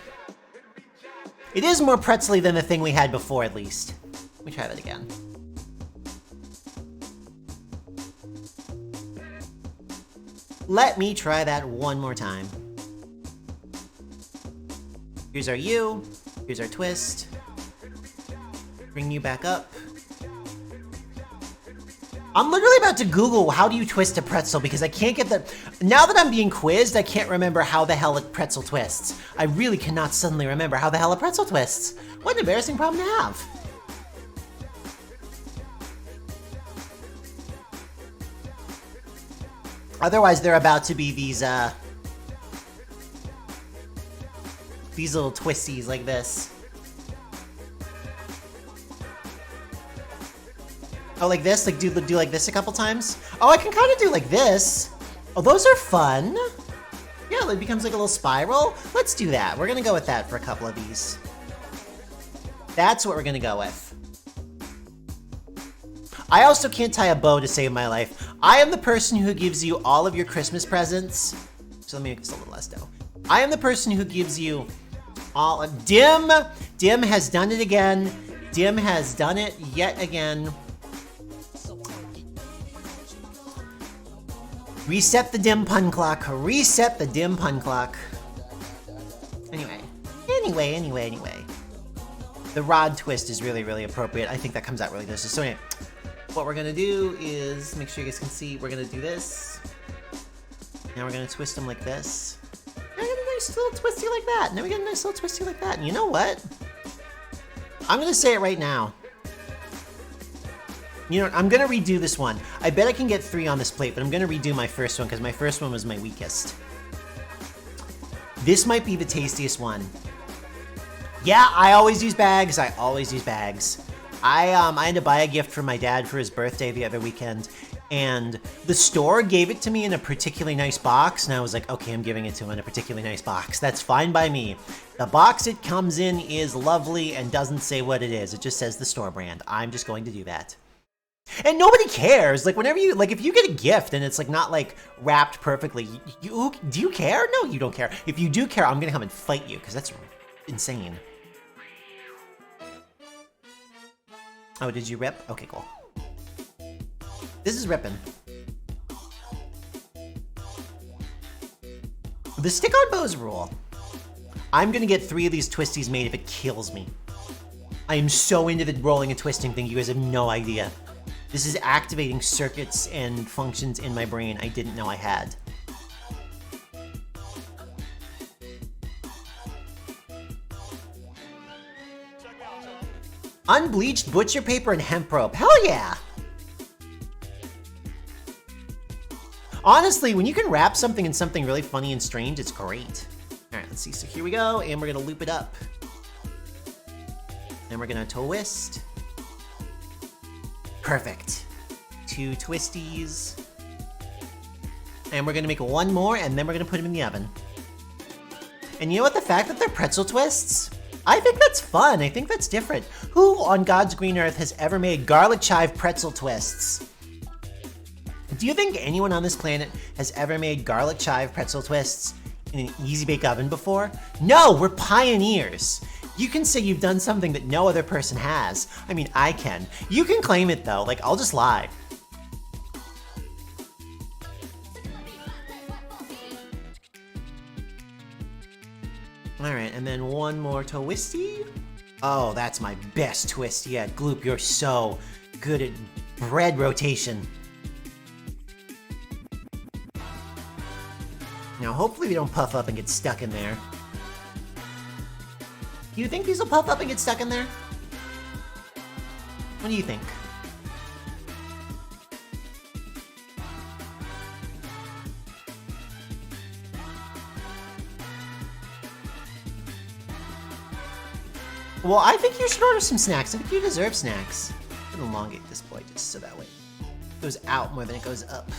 It is more pretzel-y than the thing we had before, at least. Let me try that again. Let me try that one more time. Here's our U. Here's our twist. Bring you back up. I'm literally about to Google how do you twist a pretzel because I can't get the... Now that I'm being quizzed, I can't remember how the hell a pretzel twists. I really cannot suddenly remember how the hell a pretzel twists. What an embarrassing problem to have. Otherwise, they're about to be these little twisties like this. Oh, like this? Like do like this a couple times? Oh, I can kind of do like this. Oh, those are fun. Yeah, it becomes like a little spiral. Let's do that. We're gonna go with that for a couple of these. That's what we're gonna go with. I also can't tie a bow to save my life. I am the person who gives you all of your Christmas presents. So let me make this a little less dough. I am the person who gives you all... Dim has done it again. Dim has done it yet again. Reset the dim pun clock. Reset the dim pun clock. Anyway. The rod twist is really, really appropriate. I think that comes out really delicious. So anyway, what we're gonna do is, make sure you guys can see, we're gonna do this. Now we're gonna twist them like this. Now we get a nice little twisty like that. Now we get a nice little twisty like that. And you know what? I'm gonna say it right now. You know, I'm gonna redo this one. I bet I can get 3 on this plate, but I'm gonna redo my first one because my first one was my weakest. This might be the tastiest one. Yeah, I always use bags. I had to buy a gift for my dad for his birthday the other weekend, and the store gave it to me in a particularly nice box, and I was like, okay, I'm giving it to him in a particularly nice box. That's fine by me. The box it comes in is lovely and doesn't say what it is. It just says the store brand. I'm just going to do that. And nobody cares. Like, whenever you, like, if you get a gift and it's, like, not, like, wrapped perfectly, do you care? No, you don't care. If you do care, I'm gonna come and fight you, because that's insane. Oh, did you rip? Okay, cool. This is ripping. The stick-on bows rule. I'm gonna get 3 of these twisties made if it kills me. I am so into the rolling and twisting thing, you guys have no idea. This is activating circuits and functions in my brain I didn't know I had. Unbleached butcher paper and hemp rope. Hell yeah! Honestly, when you can wrap something in something really funny and strange, it's great. Alright, let's see. So here we go, and we're gonna loop it up. And we're gonna twist. Perfect. 2 twisties. And we're gonna make 1 more, and then we're gonna put them in the oven. And you know what? The fact that they're pretzel twists, I think that's fun. I think that's different. Who on God's green earth has ever made garlic chive pretzel twists? Do you think anyone on this planet has ever made garlic chive pretzel twists in an easy bake oven before? No, we're pioneers. You can say you've done something that no other person has. I mean, I can. You can claim it though, like I'll just lie. All right, and then 1 more twisty. Oh, that's my best twist yet. Gloop, you're so good at bread rotation. Now, hopefully we don't puff up and get stuck in there. Do you think these will puff up and get stuck in there? What do you think? Well, I think you should order some snacks. I think you deserve snacks. I'm gonna elongate this boy just so that way it goes out more than it goes up.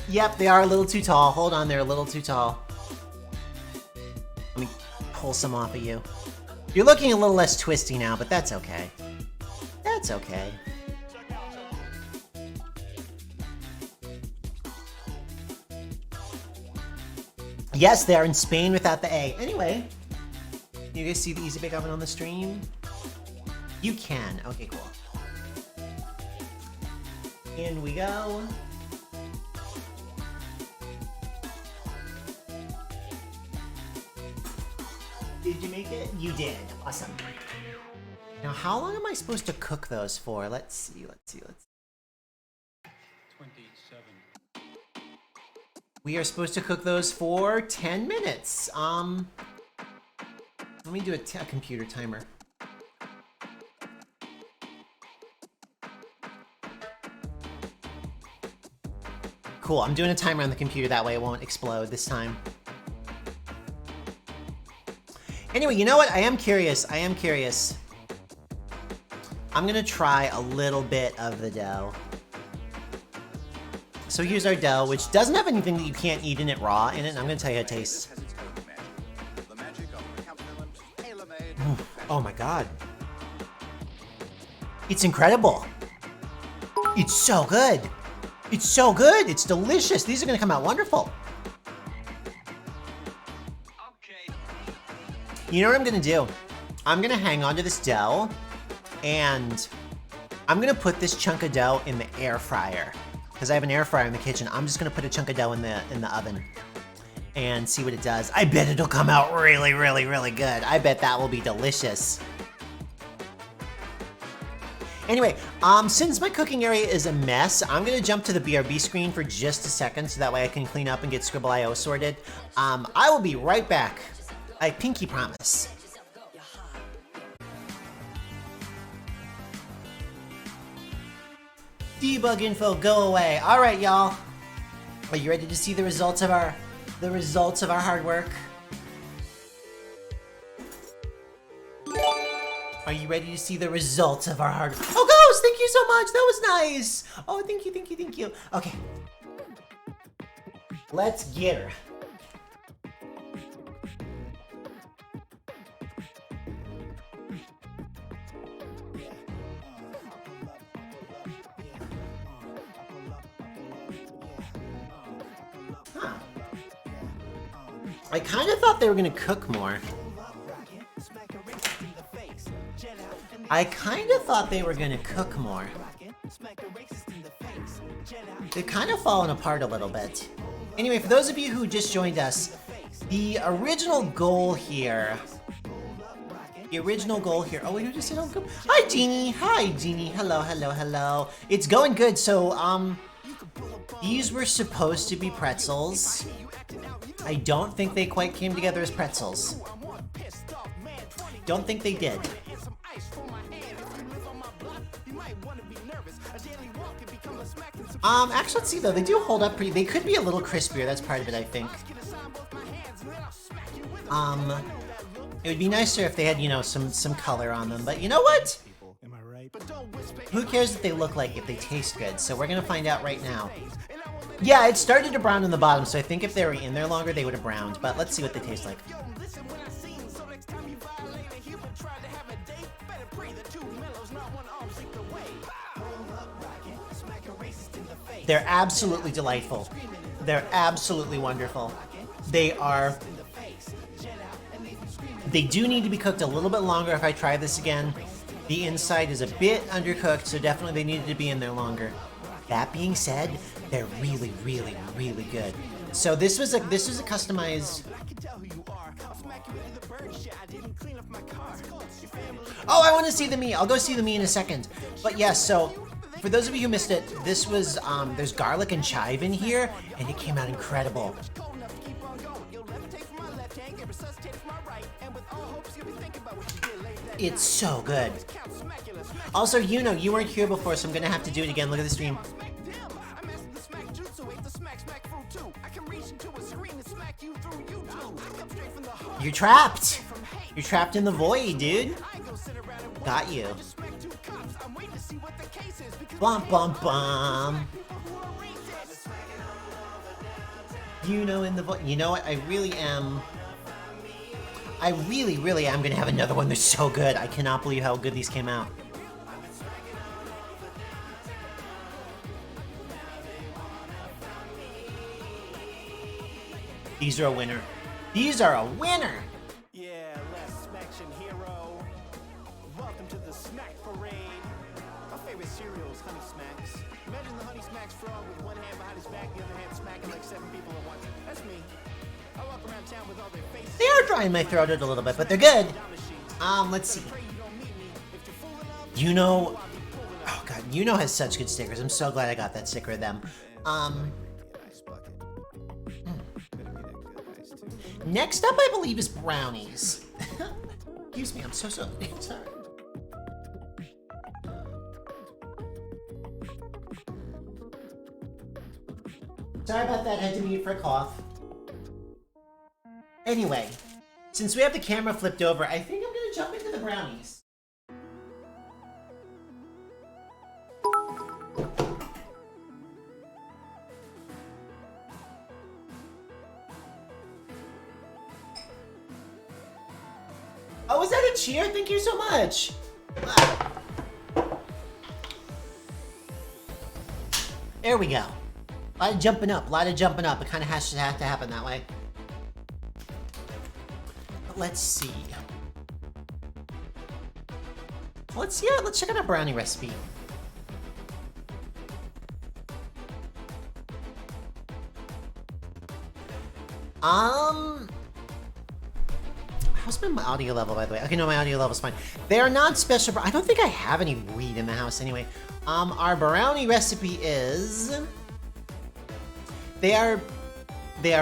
Yep, they are a little too tall. Hold on, they're a little too tall. Let me pull some off of you. You're looking a little less twisty now, but that's okay. That's okay. Yes, they are in Spain without the A. Anyway, you guys see the Easy Bake Oven on the stream? You can. Okay, cool. In we go. Did you make it? You did. Awesome. Now, how long am I supposed to cook those for? Let's see. 27. We are supposed to cook those for 10 minutes. Let me do a computer timer. Cool, I'm doing a timer on the computer, that way it won't explode this time. Anyway, you know what? I am curious. I'm gonna try a little bit of the dough. So here's our dough, which doesn't have anything that you can't eat in it raw in it. And I'm gonna tell you how it tastes. Oh my god. It's incredible. It's so good. It's so good. It's delicious. These are gonna come out wonderful. You know what I'm gonna do? I'm gonna hang on to this dough and I'm gonna put this chunk of dough in the air fryer. Because I have an air fryer in the kitchen. I'm just gonna put a chunk of dough in the oven and see what it does. I bet it'll come out really, really, really good. I bet that will be delicious. Anyway, since my cooking area is a mess, I'm gonna jump to the BRB screen for just a second so that way I can clean up and get Scribble.io sorted. I will be right back. I pinky promise. Debug info, go away. All right, y'all. Are you ready to see the results of our hard work? Are you ready to see the results of our hard work? Oh, Ghost, thank you so much. That was nice. Oh, thank you. Okay. Let's get her. I kind of thought they were gonna cook more. They've kind of fallen apart a little bit. Anyway, for those of you who just joined us, the original goal here. Oh, wait, who just said, oh, good. Hi, Jeannie. Hello. It's going good. So, these were supposed to be pretzels. I don't think they quite came together as pretzels. Don't think they did. Actually, let's see though. They do hold up pretty. They could be a little crispier. That's part of it, I think. It would be nicer if they had, you know, some color on them. But you know what? Who cares if they look like if they taste good? So we're gonna find out right now. Yeah, it started to brown in the bottom, so I think if they were in there longer, they would have browned. But let's see what they taste like. They're absolutely delightful. They're absolutely wonderful. They do need to be cooked a little bit longer if I try this again. The inside is a bit undercooked, so definitely they needed to be in there longer. That being said, they're really, really, really good. So this was a customized. Oh, I want to see the meat. I'll go see the meat in a second. But yes, so for those of you who missed it, this was there's garlic and chive in here, and it came out incredible. It's so good. Also, you know, you weren't here before, so I'm gonna have to do it again. Look at the stream. You're trapped. You're trapped in the void, dude. Got you. Bum bum bum. You know, in the void. You know what? I really, really am gonna have another one. They're so good. I cannot believe how good these came out. These are a winner. These are a winner. Yeah, less smaction hero. Welcome to the snack parade. My favorite cereal is Honey Smacks. Imagine the Honey Smacks frog with one hand behind his back, the other hand smacking like 7 people at once. That's me. I walk around town with all their faces. They are drying my throat out a little bit, but they're good. Let's see. You know, oh god, you know has such good stickers. I'm so glad I got that sticker of them. Next up, I believe, is Brownies. Excuse me, I'm so sorry. Sorry about that, had to mute for a cough. Anyway, since we have the camera flipped over, I think I'm gonna jump into the Brownies. Oh, is that a cheer? Thank you so much. There we go. A lot of jumping up, a lot of jumping up. It kind of has to happen that way. But let's see. Let's check out a brownie recipe. How's my audio level, by the way? Okay, no, my audio level's fine. They are not special. I don't think I have any weed in the house anyway. Our brownie recipe is... They are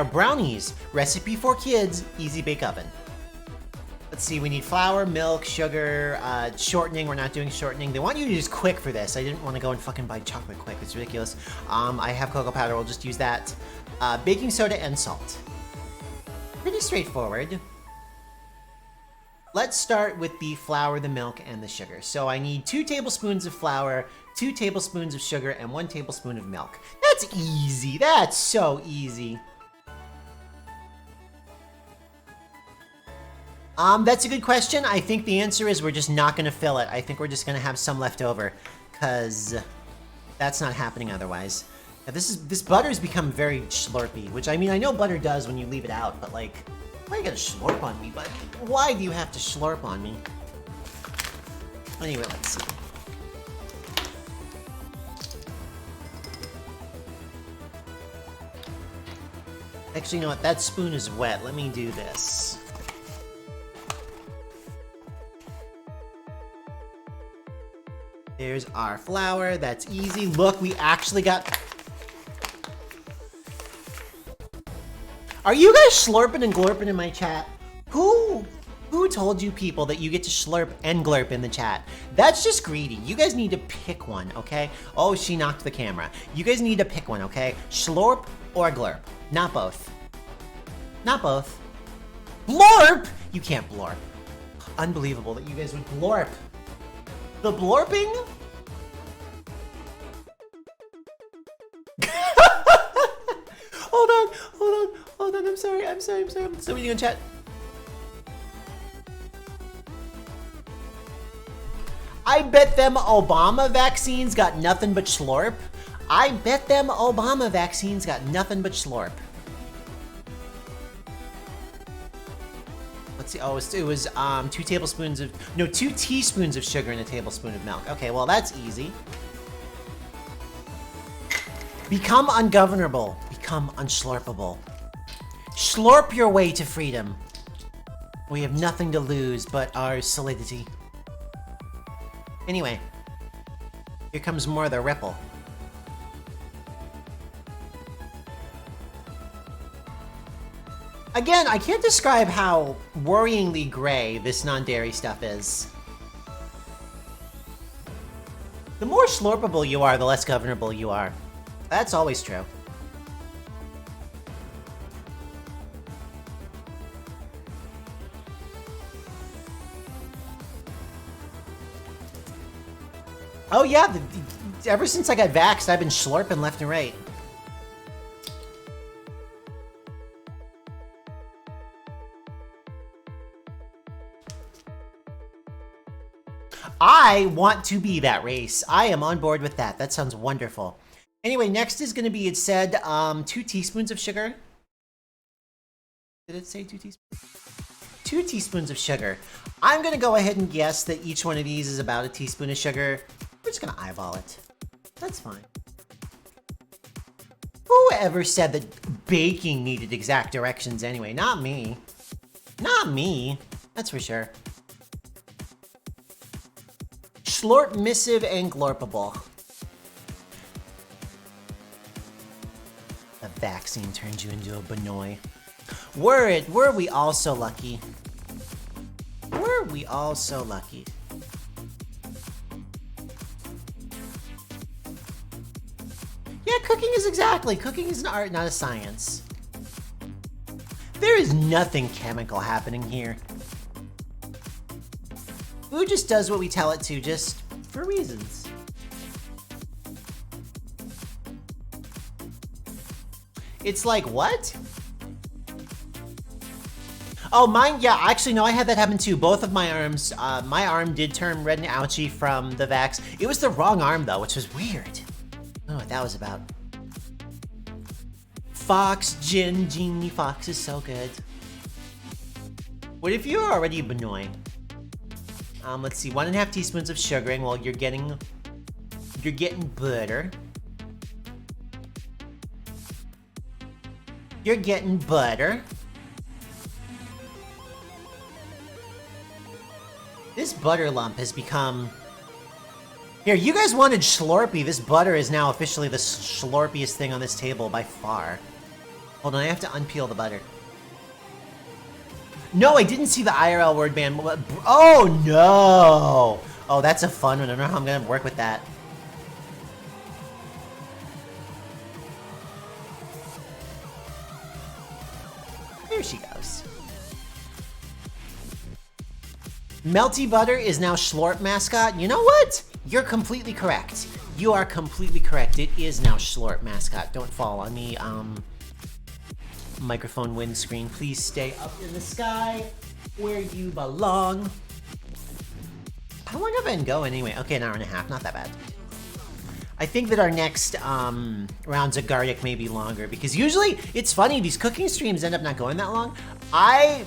brownies. Recipe for kids, easy bake oven. Let's see, we need flour, milk, sugar, shortening. We're not doing shortening. They want you to use quick for this. I didn't want to go and fucking buy chocolate quick. It's ridiculous. I have cocoa powder. We'll just use that. Baking soda and salt. Pretty straightforward. Let's start with the flour, the milk, and the sugar. So I need 2 tablespoons of flour, 2 tablespoons of sugar, and 1 tablespoon of milk. That's easy. That's so easy. That's a good question. I think the answer is we're just not gonna fill it. I think we're just gonna have some left over, cause that's not happening otherwise. Now this butter's become very slurpy, which I mean I know butter does when you leave it out, but like, why you gotta slurp on me, buddy? Why do you have to slurp on me? Anyway, let's see. Actually, you know what? That spoon is wet. Let me do this. There's our flour. That's easy. Look, we actually got... Are you guys slurping and glurping in my chat? Who told you people that you get to slurp and glurp in the chat? That's just greedy. You guys need to pick one, okay? Oh, she knocked the camera. You guys need to pick one, okay? Slurp or glurp. Not both. Not both. Blorp! You can't blorp. Unbelievable that you guys would blorp. The blorping? Hold on, I'm sorry. I'm still reading on chat. I bet them Obama vaccines got nothing but slurp. I bet them Obama vaccines got nothing but slurp. Let's see. Oh, it was 2 teaspoons of sugar and a tablespoon of milk. Okay, well that's easy. Become ungovernable. Become unslurpable. Slurp your way to freedom. We have nothing to lose but our solidity. Anyway, here comes more of the ripple. Again, I can't describe how worryingly gray this non-dairy stuff is. The more slurpable you are, the less governable you are. That's always true. Oh yeah, ever since I got vaxxed, I've been slurping left and right. I want to be that race. I am on board with that. That sounds wonderful. Anyway, next is going to be, it said 2 teaspoons of sugar. Did it say 2 teaspoons? 2 teaspoons of sugar. I'm going to go ahead and guess that each one of these is about a teaspoon of sugar. We're just going to eyeball it. That's fine. Whoever said that baking needed exact directions anyway? Not me. Not me. That's for sure. Slurp, missive, and glorpable. The vaccine turned you into a Benoy. Were we all so lucky? Were we all so lucky? Yeah, cooking is an art, not a science. There is nothing chemical happening here. Food just does what we tell it to, just for reasons. It's like, what? Oh, mine, yeah, actually, no, I had that happen too. Both of my arms, my arm did turn red and ouchy from the vax. It was the wrong arm, though, which was weird. I don't know what that was about. Fox, Genie Fox is so good. What if you're already Benoy? Let's see, 1.5 teaspoons of sugaring. Well, you're getting butter. You're getting butter. This butter lump has become... Here, you guys wanted Slurpee. This butter is now officially the slurpiest thing on this table by far. Hold on, I have to unpeel the butter. No, I didn't see the IRL word ban. Oh, no! Oh, that's a fun one. I don't know how I'm gonna work with that. There she goes. Melty Butter is now Schlorp mascot. You know what? You're completely correct. You are completely correct. It is now Schlorp mascot. Don't fall on me. Microphone windscreen. Please stay up in the sky where you belong. How long have I been going anyway? Okay, an hour and a half. Not that bad. I think that our next rounds of garlic may be longer because usually it's funny. These cooking streams end up not going that long. I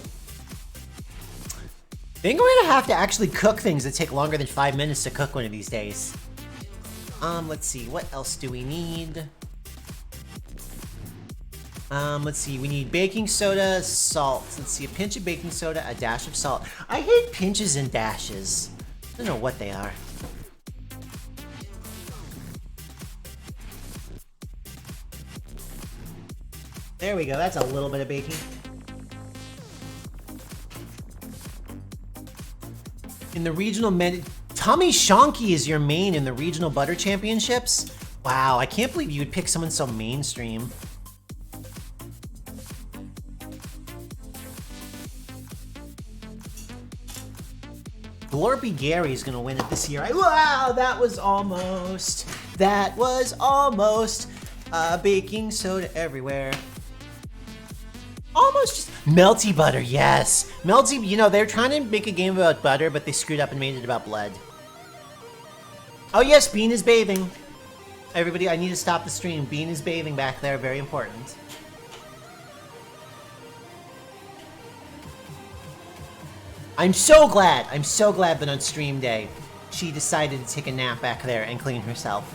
think we're gonna have to actually cook things that take longer than 5 minutes to cook one of these days. Let's see. What else do we need? Let's see, we need baking soda, salt. Let's see, a pinch of baking soda, a dash of salt. I hate pinches and dashes. I don't know what they are. There we go, that's a little bit of baking. In the regional Tommy Shonky is your main in the regional butter championships? Wow, I can't believe you would pick someone so mainstream. Glorpy Gary is gonna win it this year. Wow, that was almost baking soda everywhere. Almost just melty butter, yes. Melty, you know, they're trying to make a game about butter, but they screwed up and made it about blood. Oh yes, Bean is bathing. Everybody, I need to stop the stream. Bean is bathing back there, very important. I'm so glad that on stream day, she decided to take a nap back there and clean herself.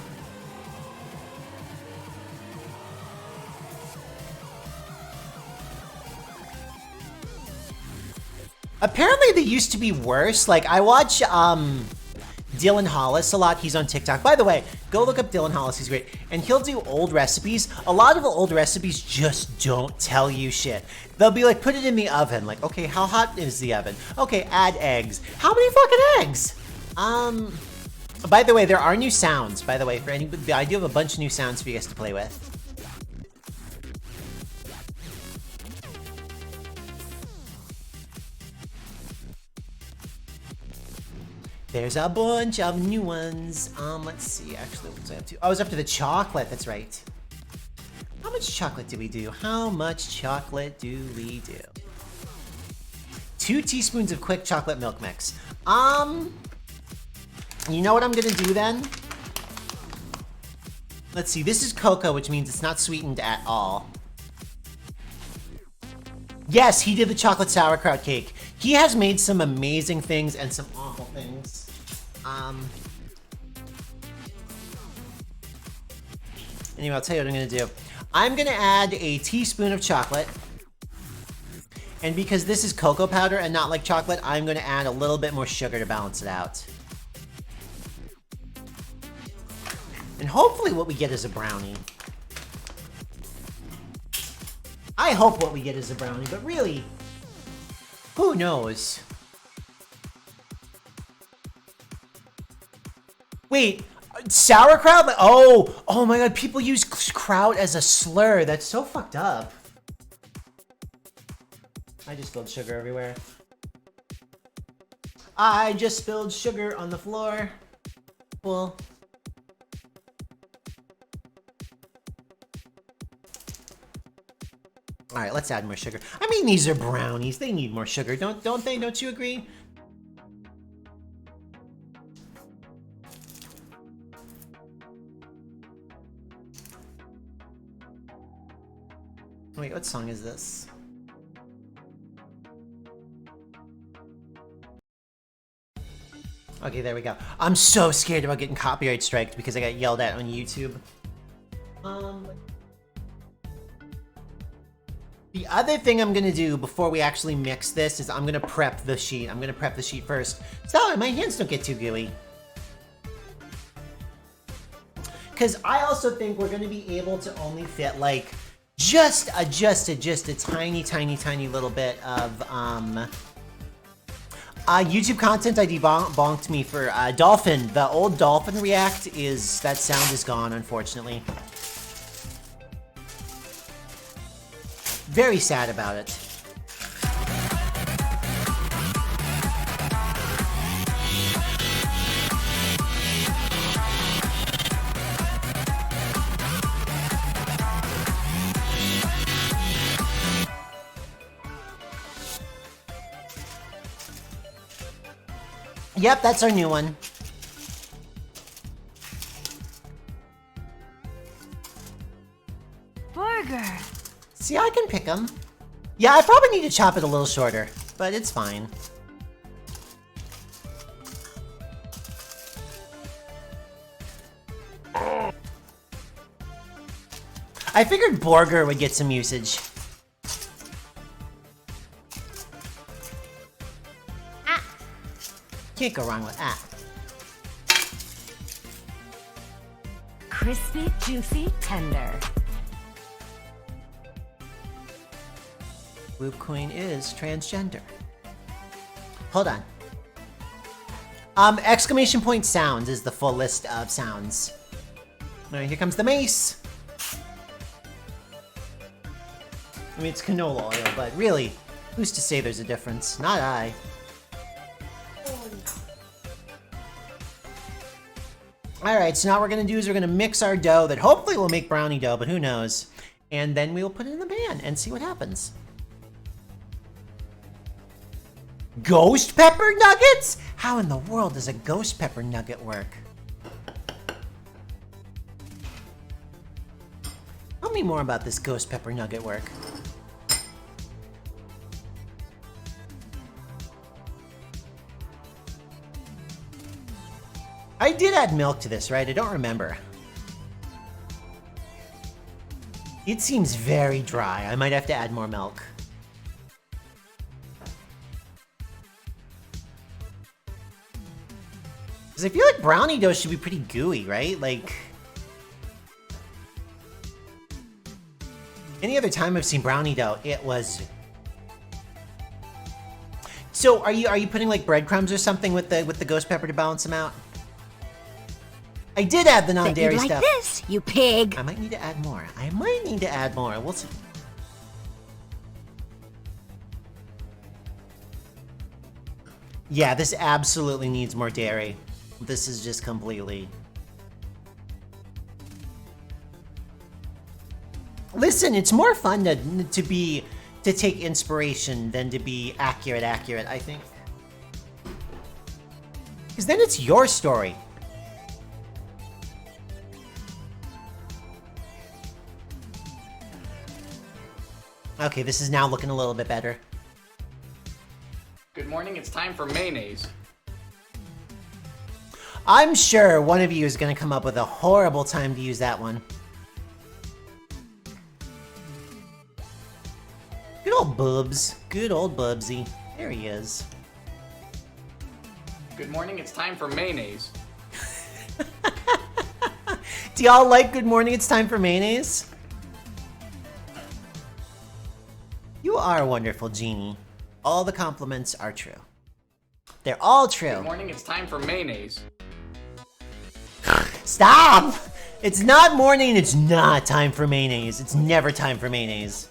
Apparently they used to be worse. Like, I watch, Dylan Hollis a lot. He's on TikTok. By the way, go look up Dylan Hollis. He's great. And he'll do old recipes. A lot of the old recipes just don't tell you shit. They'll be like, put it in the oven. Like, okay, how hot is the oven? Okay, add eggs. How many fucking eggs? By the way, there are new sounds. By the way, for anybody, I do have a bunch of new sounds for you guys to play with. There's a bunch of new ones. Let's see, actually, what was I up to? I was up to the chocolate, that's right. How much chocolate do we do? How much chocolate do we do? 2 teaspoons of quick chocolate milk mix. You know what I'm gonna do then? Let's see, this is cocoa, which means it's not sweetened at all. Yes, he did the chocolate sauerkraut cake. He has made some amazing things and some awful things. Anyway, I'll tell you what I'm gonna do. I'm gonna add a teaspoon of chocolate. And because this is cocoa powder and not like chocolate, I'm gonna add a little bit more sugar to balance it out. And hopefully what we get is a brownie. I hope what we get is a brownie, but really, who knows? Wait, sauerkraut? Oh my god, people use kraut as a slur. That's so fucked up. I just spilled sugar everywhere. I just spilled sugar on the floor. Cool. All right, let's add more sugar. I mean, these are brownies. They need more sugar, don't they? Don't you agree? Wait, what song is this? Okay, there we go. I'm so scared about getting copyright striked because I got yelled at on YouTube. The other thing I'm gonna do before we actually mix this is I'm gonna prep the sheet. I'm gonna prep the sheet first, so my hands don't get too gooey. Because I also think we're gonna be able to only fit like just a tiny little bit of YouTube content. I debunked me for Dolphin. The old Dolphin React that sound is gone, unfortunately. Very sad about it. Yep, that's our new one. Burger. See, I can pick them. Yeah, I probably need to chop it a little shorter, but it's fine. I figured burger would get some usage. Can't go wrong with that. Crispy, juicy, tender. Gloop Queen is transgender. Hold on. Exclamation point sounds is the full list of sounds. Alright, here comes the mace. I mean, it's canola oil, but really, who's to say there's a difference? Not I. Alright, so now what we're gonna do is we're gonna mix our dough that hopefully will make brownie dough, but who knows. And then we'll put it in the pan and see what happens. Ghost pepper nuggets? How in the world does a ghost pepper nugget work? Tell me more about this ghost pepper nugget work. I did add milk to this, right? I don't remember. It seems very dry. I might have to add more milk. Because I feel like brownie dough should be pretty gooey, right? Like... any other time I've seen brownie dough, it was... So, are you putting like breadcrumbs or something with the ghost pepper to balance them out? I did add the non-dairy stuff. Like this, you pig. I might need to add more. I might need to add more. We'll see. Yeah, this absolutely needs more dairy. This is just completely... Listen, it's more fun to take inspiration than to be accurate, I think. Because then it's your story. Okay, this is now looking a little bit better. Good morning, it's time for mayonnaise. I'm sure one of you is going to come up with a horrible time to use that one. Good old Bubs. Good old Bubsy. There he is. Good morning, it's time for mayonnaise. Do y'all like Good Morning, It's Time for Mayonnaise? You are a wonderful genie. All the compliments are true. They're all true. Good morning, it's time for mayonnaise. Stop! It's not morning, it's not time for mayonnaise. It's never time for mayonnaise.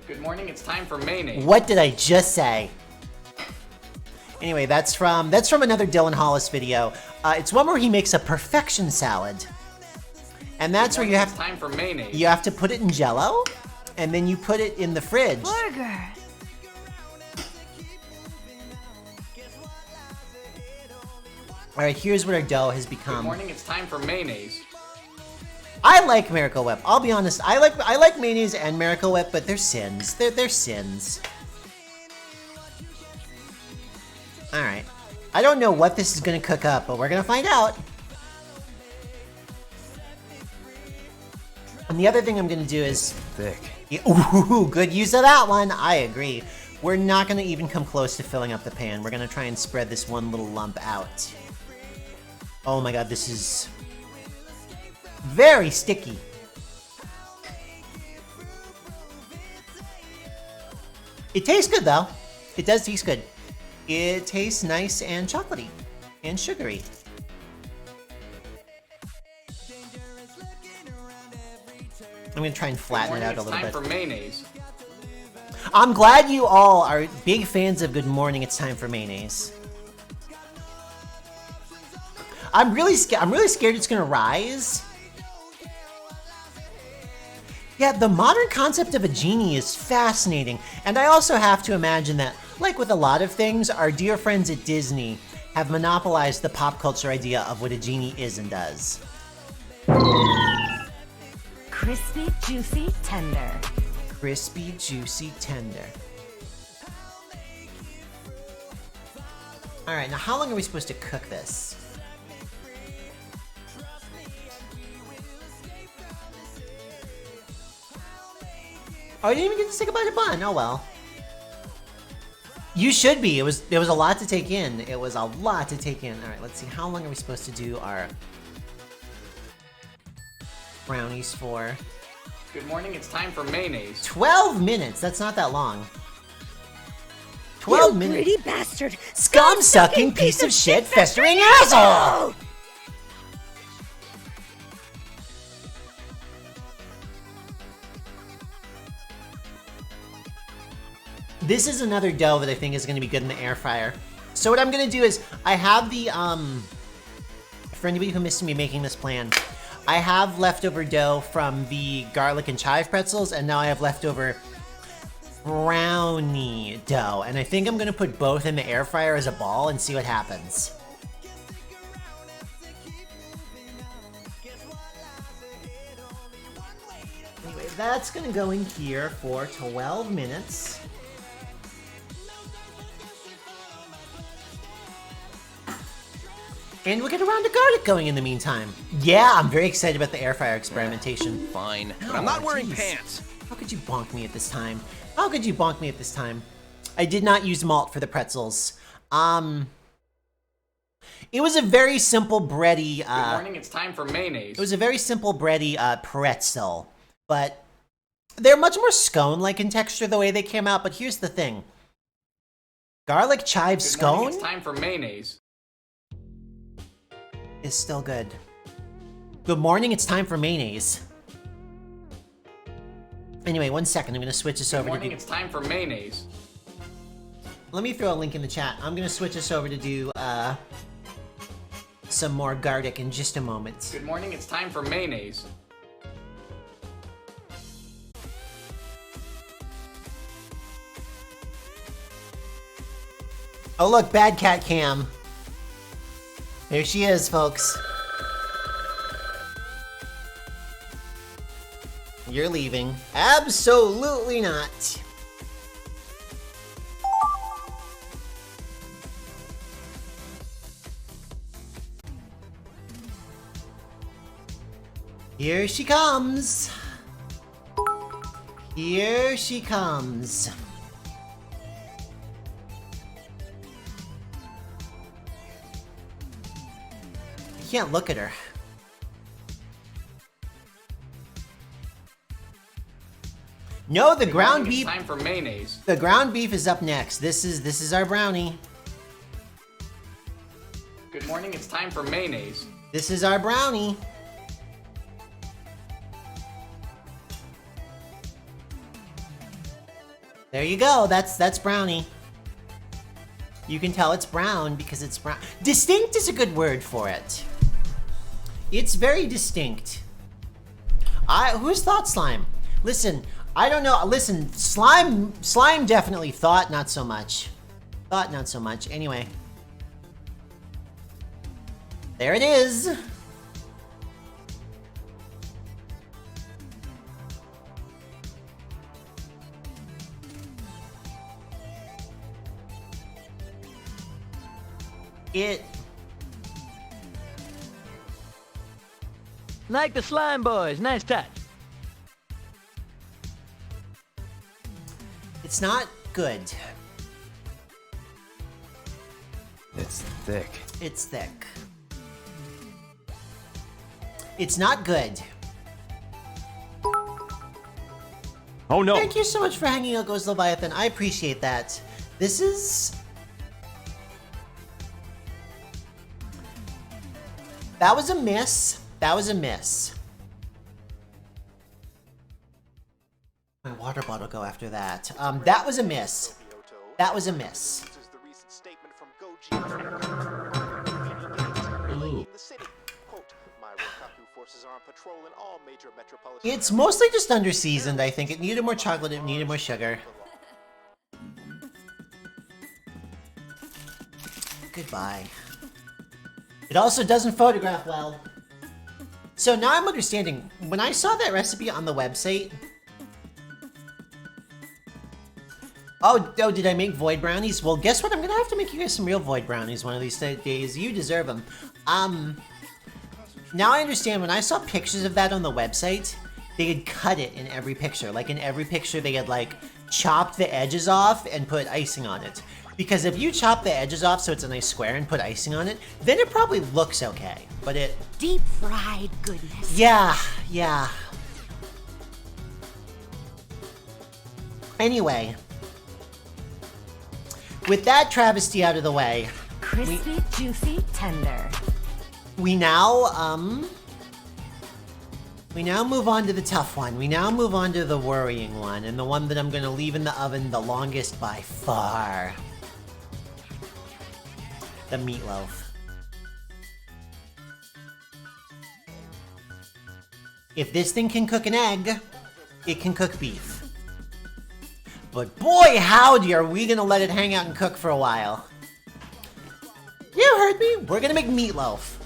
Good morning, it's time for mayonnaise. What did I just say? Anyway, that's from another Dylan Hollis video. It's one where he makes a perfection salad. And that's where you have... It's time for mayonnaise. You have to put it in Jell-O, and then you put it in the fridge. Burger. Alright, here's what our dough has Good become. morning, it's time for mayonnaise. I like Miracle Whip. I'll be honest. I like mayonnaise and Miracle Whip, but they're sins. They're sins. Alright. I don't know what this is going to cook up, but we're going to find out. And the other thing I'm going to do is... thick. Yeah, ooh, good use of that one. I agree. We're not going to even come close to filling up the pan. We're going to try and spread this one little lump out. Oh my god, this is... very sticky. It tastes good, though. It does taste good. It tastes nice and chocolatey and sugary. I'm gonna try and flatten it out a little bit. It's time for mayonnaise. I'm glad you all are big fans of Good Morning, It's Time for Mayonnaise. I'm really scared it's gonna rise. Yeah, the modern concept of a genie is fascinating, and I also have to imagine that, like with a lot of things, our dear friends at Disney have monopolized the pop culture idea of what a genie is and does. Crispy, juicy, tender. Crispy, juicy, tender. Alright, now how long are we supposed to cook this? Oh, I didn't even get to say goodbye to Bun. Oh well. You should be. It was a lot to take in. It was a lot to take in. All right, let's see. How long are we supposed to do our brownies for? Good morning, it's time for mayonnaise. 12 minutes. That's not that long. 12 minutes. Greedy bastard. Scum-sucking piece of shit festering asshole! This is another dough that I think is going to be good in the air fryer. So what I'm going to do is, I have the, for anybody who missed me making this plan, I have leftover dough from the garlic and chive pretzels, and now I have leftover brownie dough. And I think I'm going to put both in the air fryer as a ball and see what happens. Anyway, that's going to go in here for 12 minutes. And we'll get a round of garlic going in the meantime. Yeah, I'm very excited about the air fryer experimentation. Fine, but Oh, I'm not wearing geez. pants. How could you bonk me at this time? How could you bonk me at this time? I did not use malt for the pretzels. It was a very simple bready, Good morning, it's time for mayonnaise. it was a very simple bready, pretzel. But they're much more scone-like in texture the way they came out, but here's the thing. Garlic chive Good scone morning, it's time for mayonnaise. is still good. Good morning, it's time for mayonnaise. Anyway, 1 second, I'm gonna switch this Good over morning, to do... it's time for mayonnaise. Let me throw a link in the chat. I'm gonna switch this over to do, some more garlic in just a moment. Good morning, it's time for mayonnaise. Oh look, Bad Cat Cam. There she is, folks. You're leaving. Absolutely not. Here she comes. Here she comes. I can't look at her. No, the Good ground morning, beef. It's time for mayonnaise. The ground beef is up next. This is our brownie. Good morning, it's time for mayonnaise. This is our brownie. There you go. That's brownie. You can tell it's brown because it's brown. Distinct is a good word for it. It's very distinct. Who's thought slime? Listen, I don't know. Listen, slime definitely thought, not so much. Thought, not so much. Anyway. There it is. Like the slime boys, nice touch. It's not good. It's thick. It's thick. It's not good. Oh no! Thank you so much for hanging out, Ghost Leviathan. I appreciate that. This is... That was a miss. That was a miss. My water bottle go after that. That was a miss. That was a miss. This is the recent statement from Goji the city. Quote, my Rokaku forces are on patrol in all major metropolitan It's mostly just under-seasoned, I think. It needed more chocolate, it needed more sugar. Goodbye. It also doesn't photograph well. So now I'm understanding. When I saw that recipe on the website... Oh, did I make void brownies? Well, guess what? I'm gonna have to make you guys some real void brownies one of these days. You deserve them. Now I understand. When I saw pictures of that on the website, they had cut it in every picture. Like, in every picture, they had, like, chopped the edges off and put icing on it. Because if you chop the edges off so it's a nice square and put icing on it, then it probably looks okay. But it... Deep fried goodness. Yeah. Anyway. With that travesty out of the way, Crispy, juicy, tender. we now move on to the tough one. We now move on to the worrying one, and the one that I'm gonna leave in the oven the longest by far. The meatloaf. If this thing can cook an egg, it can cook beef. But boy howdy are we gonna let it hang out and cook for a while. You heard me, we're gonna make meatloaf.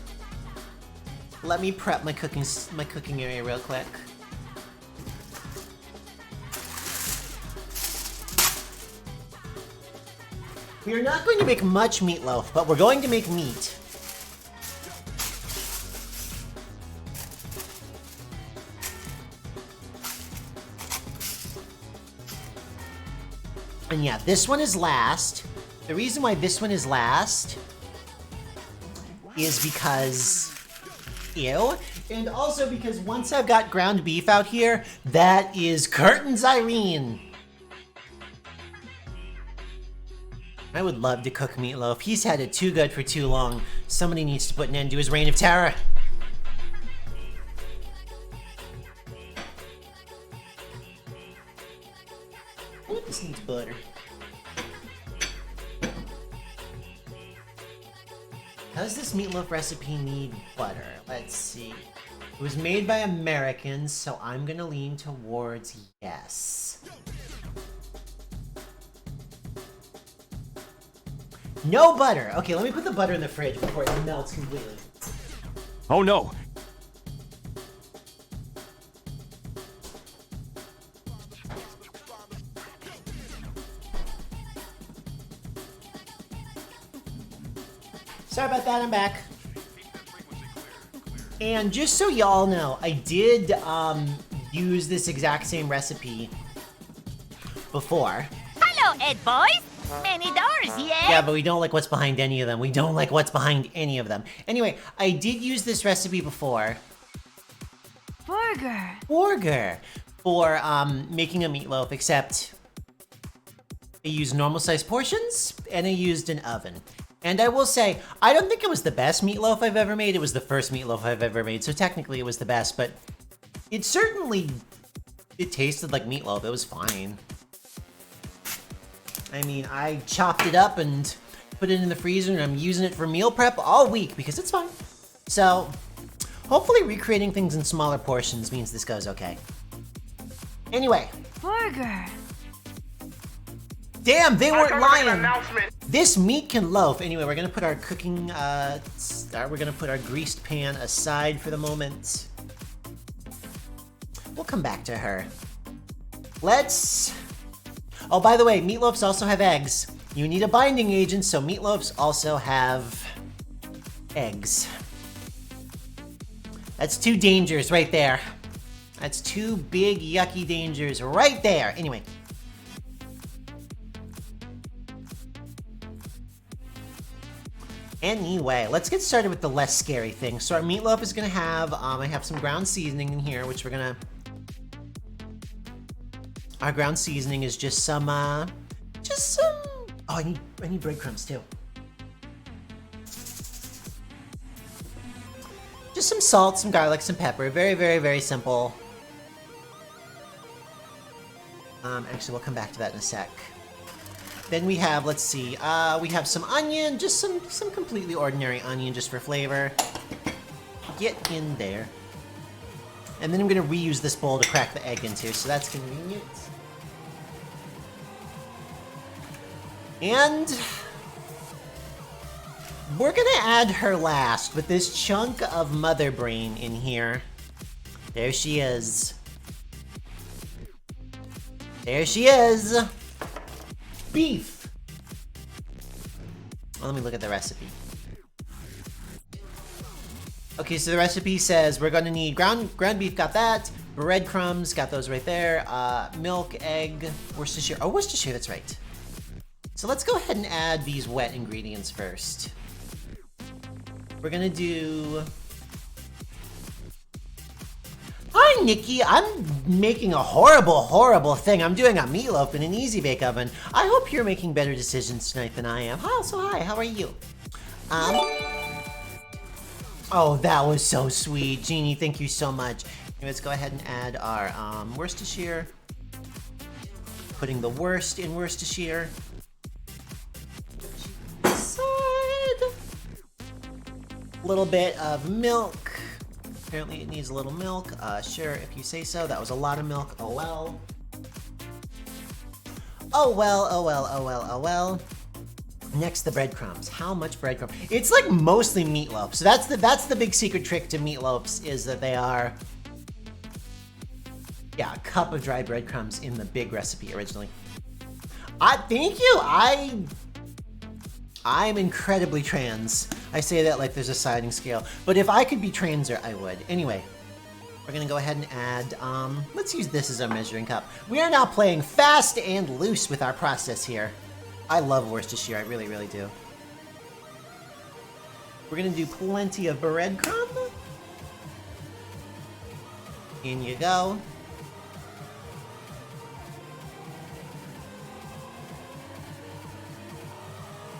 Let me prep my cooking area real quick. We are not going to make much meatloaf, but we're going to make meat. And yeah, this one is last. The reason why this one is last is because... Ew. And also because once I've got ground beef out here, that is curtains, Irene. I would love to cook Meatloaf. He's had it too good for too long. Somebody needs to put an end to his reign of terror. Ooh, this needs butter. Does this meatloaf recipe need butter? Let's see. It was made by Americans, so I'm gonna lean towards yes. No butter! Okay, let me put the butter in the fridge before it melts completely. Oh no! Sorry about that, I'm back. And just so y'all know, I did use this exact same recipe before. Hello, Ed boys. Many doors, yeah? Yeah, but we don't like what's behind any of them. We don't like what's behind any of them. Anyway, I did use this recipe before. Burger. For making a meatloaf, except I used normal sized portions and I used an oven. And I will say, I don't think it was the best meatloaf I've ever made. It was the first meatloaf I've ever made, so technically it was the best, but it tasted like meatloaf. It was fine. I mean, I chopped it up and put it in the freezer, and I'm using it for meal prep all week because it's fine. So, hopefully recreating things in smaller portions means this goes okay. Anyway. Burger. Damn, they weren't lying. This meat can loaf. Anyway, we're gonna put our cooking, we're gonna put our greased pan aside for the moment. We'll come back to her. Oh, by the way, meatloafs also have eggs. You need a binding agent, so meatloafs also have eggs. That's two dangers right there. That's two big, yucky dangers right there. Anyway. Anyway, let's get started with the less scary things. So our meatloaf is gonna have, I have some ground seasoning in here, which our ground seasoning is just some, oh, I need breadcrumbs too. Just some salt, some garlic, some pepper. Very, very, very simple. Actually, we'll come back to that in a sec. Then we have, let's see, we have some onion, just some completely ordinary onion just for flavor. Get in there. And then I'm gonna reuse this bowl to crack the egg into, so that's convenient. And we're gonna add her last with this chunk of mother brain in here. There she is. There she is. Beef. Well, let me look at the recipe. Okay, so the recipe says we're gonna need ground beef, got that. Breadcrumbs, got those right there. Milk, egg, Worcestershire. Oh, Worcestershire, that's right. So let's go ahead and add these wet ingredients first. We're gonna do... Hi, Nikki. I'm making a horrible, horrible thing. I'm doing a meatloaf in an easy bake oven. I hope you're making better decisions tonight than I am. Hi, how are you? Oh, that was so sweet. Jeannie, thank you so much. Let's go ahead and add our Worcestershire. Putting the worst in Worcestershire. A little bit of milk. Apparently it needs a little milk. Sure, if you say so. That was a lot of milk. Oh well. Oh well, oh well, oh well, oh well. Next, the breadcrumbs. How much breadcrumbs? It's like mostly meatloaf. So that's the big secret trick to meatloafs, is that they are, yeah, a cup of dry breadcrumbs in the big recipe originally. Thank you. I'm incredibly trans. I say that like there's a sliding scale. But if I could be transer, I would. Anyway. We're gonna go ahead and add, let's use this as our measuring cup. We are now playing fast and loose with our process here. I love Worcestershire, I really, really do. We're gonna do plenty of breadcrumb. In you go.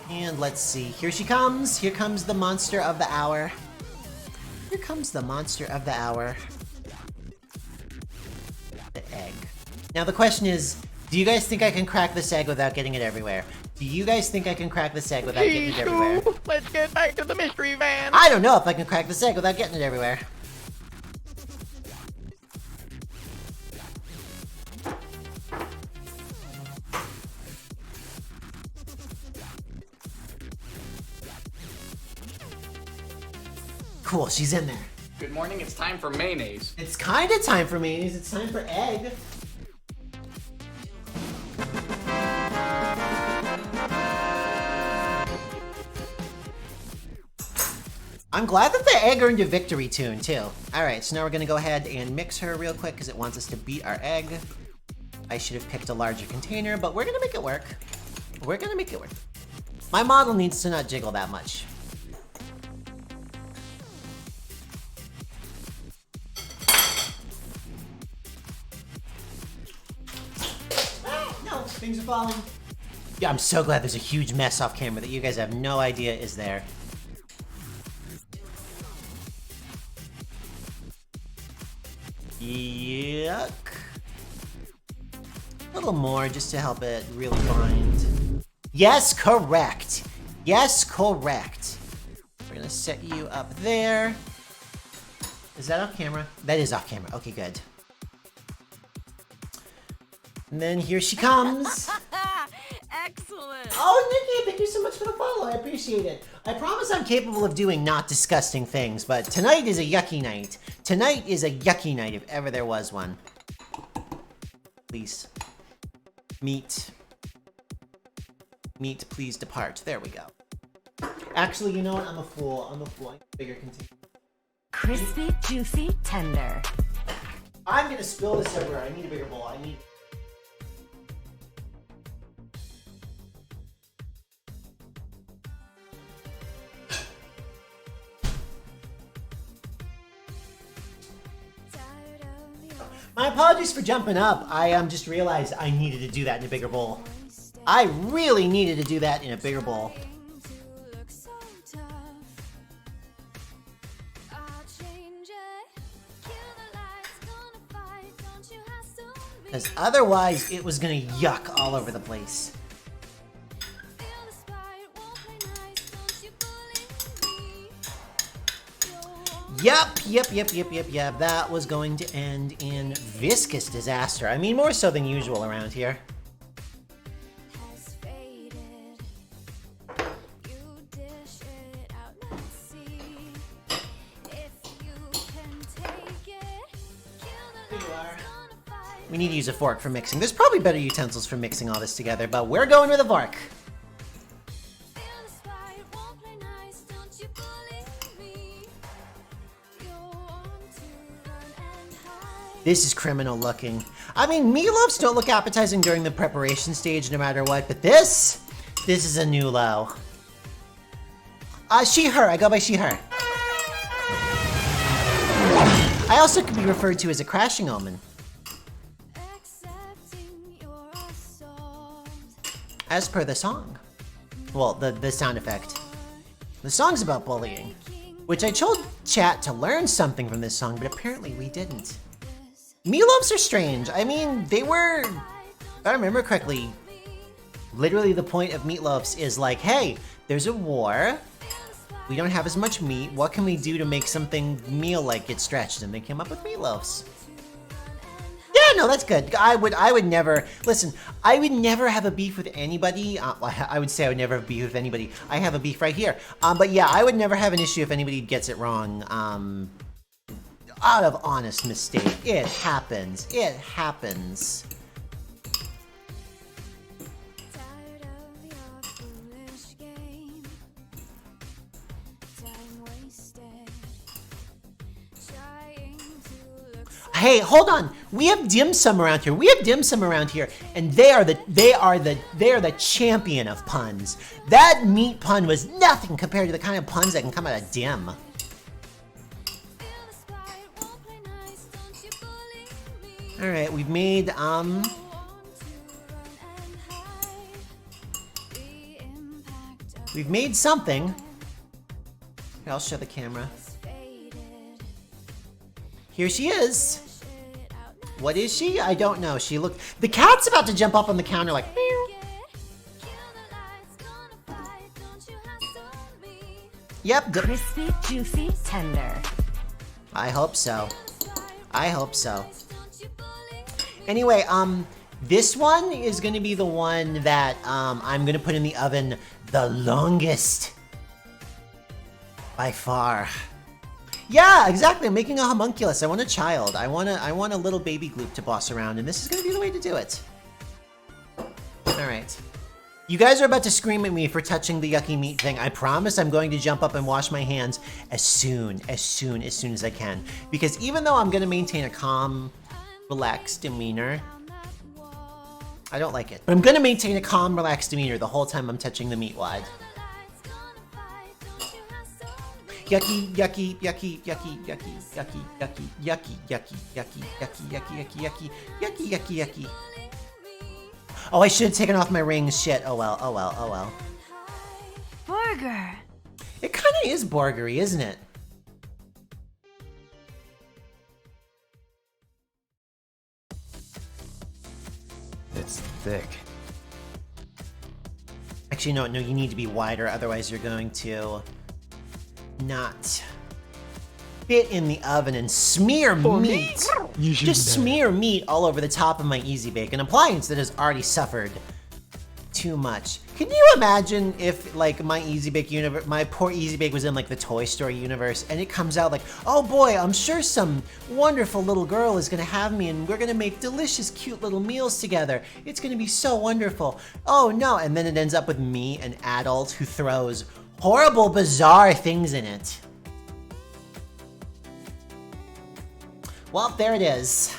And let's see, here she comes. Here comes the monster of the hour. Here comes the monster of the hour. The egg. Now the question is, do you guys think I can crack this egg without getting it everywhere? Do you guys think I can crack this egg without getting it everywhere? Let's get back to the mystery van. I don't know if I can crack this egg without getting it everywhere. Cool, she's in there. Good morning, it's time for mayonnaise. It's kind of time for mayonnaise. It's time for egg. I'm glad that the egg earned a victory tune, too. Alright, so now we're gonna go ahead and mix her real quick because it wants us to beat our egg. I should have picked a larger container, but we're gonna make it work. We're gonna make it work. My model needs to not jiggle that much. No, things are falling. Yeah, I'm so glad there's a huge mess off camera that you guys have no idea is there. Yuck. A little more just to help it really bind. Yes, correct. Yes, correct. We're gonna set you up there. Is that off camera? That is off camera. Okay, good. And then here she comes. Excellent. Oh, Nikki, thank you so much for the follow. I appreciate it. I promise I'm capable of doing not disgusting things, but tonight is a yucky night. Tonight is a yucky night if ever there was one. Please. Meat. Meat, please depart. There we go. Actually, you know what? I'm a fool. I'm a fool. I need a bigger container. Crispy, juicy, tender. I'm gonna spill this everywhere. I need a bigger bowl. I need... My apologies for jumping up. I just realized I needed to do that in a bigger bowl. I really needed to do that in a bigger bowl. Because otherwise, it was gonna yuck all over the place. Yep. That was going to end in viscous disaster. I mean, more so than usual around here. We need to use a fork for mixing. There's probably better utensils for mixing all this together, but we're going with a fork. This is criminal looking. I mean, meatloafs don't look appetizing during the preparation stage no matter what, but this is a new low. She, her. I go by she, her. I also could be referred to as a crashing omen. As per the song. Well, the sound effect. The song's about bullying. Which I told chat to learn something from this song, but apparently we didn't. Meatloafs are strange. I mean, they were, if I remember correctly, literally the point of meatloafs is like, hey, there's a war. We don't have as much meat. What can we do to make something meal-like get stretched? And they came up with meatloafs. Yeah, no, that's good. I would never, listen, I would never have a beef with anybody. I would say I would never have beef with anybody. I have a beef right here. But yeah, I would never have an issue if anybody gets it wrong. Out of honest mistake. It happens. It happens. hey, hold on. We have dim sum around here. We have dim sum around here, and they are the champion of puns. That meat pun was nothing compared to the kind of puns that can come out of dim. All right, we've made something. Here, I'll show the camera. Here she is. What is she? I don't know. She looked. The cat's about to jump up on the counter like. Meow. Yep. Crispy, juicy, tender. I hope so. I hope so. Anyway, this one is gonna be the one that I'm gonna put in the oven the longest. By far. Yeah, exactly. I'm making a homunculus. I want a child. I want a little baby Gloop to boss around, and this is gonna be the way to do it. All right. You guys are about to scream at me for touching the yucky meat thing. I promise I'm going to jump up and wash my hands as soon as I can. Because even though I'm gonna maintain a calm, relaxed demeanor, I don't like it. But I'm gonna maintain a calm, relaxed demeanor the whole time I'm touching the meat wad. Yucky, yucky, yucky, yucky, yucky, yucky, yucky, yucky, yucky, yucky, yucky, yucky, yucky, yucky, yucky, yucky. Oh, I should have taken off my rings. Shit. Oh well, oh well, oh well. Burger. It kind of is burgery, isn't it? It's thick. Actually, no, you need to be wider, otherwise you're going to not fit in the oven and smear meat. Just smear meat all over the top of my Easy Bake, an appliance that has already suffered too much. Can you imagine if, like, my Easy Bake universe, my poor Easy Bake was in, like, the Toy Story universe, and it comes out like, oh boy, I'm sure some wonderful little girl is gonna have me, and we're gonna make delicious, cute little meals together. It's gonna be so wonderful. Oh no, and then it ends up with me, an adult who throws horrible, bizarre things in it. Well, there it is.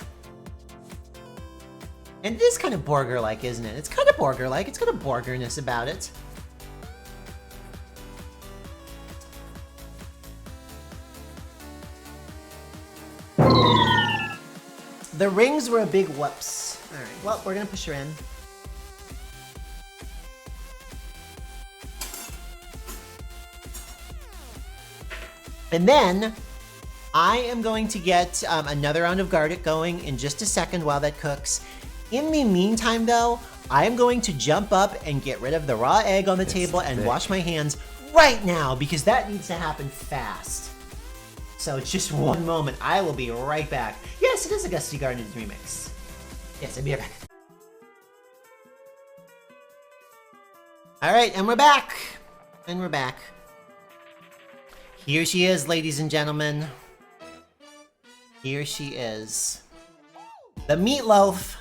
And it is kind of burger-like, isn't it? It's kind of burger-like. It's got a burgerness about it. The rings were a big whoops. All right, well, we're gonna push her in. And then I am going to get another round of garlic going in just a second while that cooks. In the meantime, though, I am going to jump up and get rid of the raw egg on the table and wash my hands right now because that needs to happen fast. So it's just one moment. I will be right back. Yes, it is a Gusty Gardens remix. Yes, I'll be right back. All right, and we're back. And we're back. Here she is, ladies and gentlemen. Here she is. The meatloaf.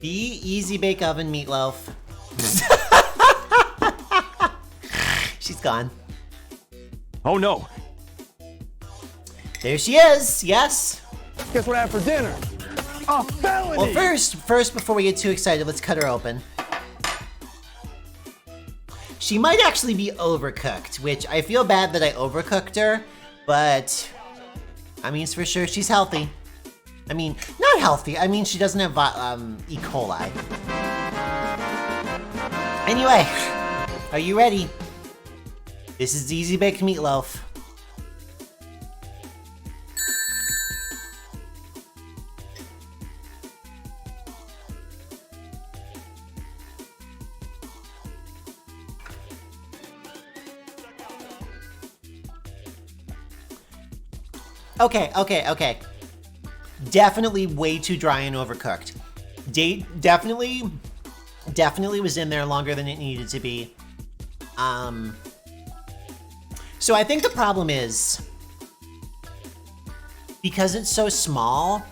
The Easy Bake Oven meatloaf. She's gone. Oh no. There she is, yes. Guess what I had for dinner? A felony! Well, first, before we get too excited, let's cut her open. She might actually be overcooked, which I feel bad that I overcooked her, but I mean, for sure she's healthy. I mean, not healthy. I mean, she doesn't have E. coli. Anyway, are you ready? This is Easy Baked Meatloaf. Okay. Definitely way too dry and overcooked. Definitely was in there longer than it needed to be. So I think the problem is, because it's so small,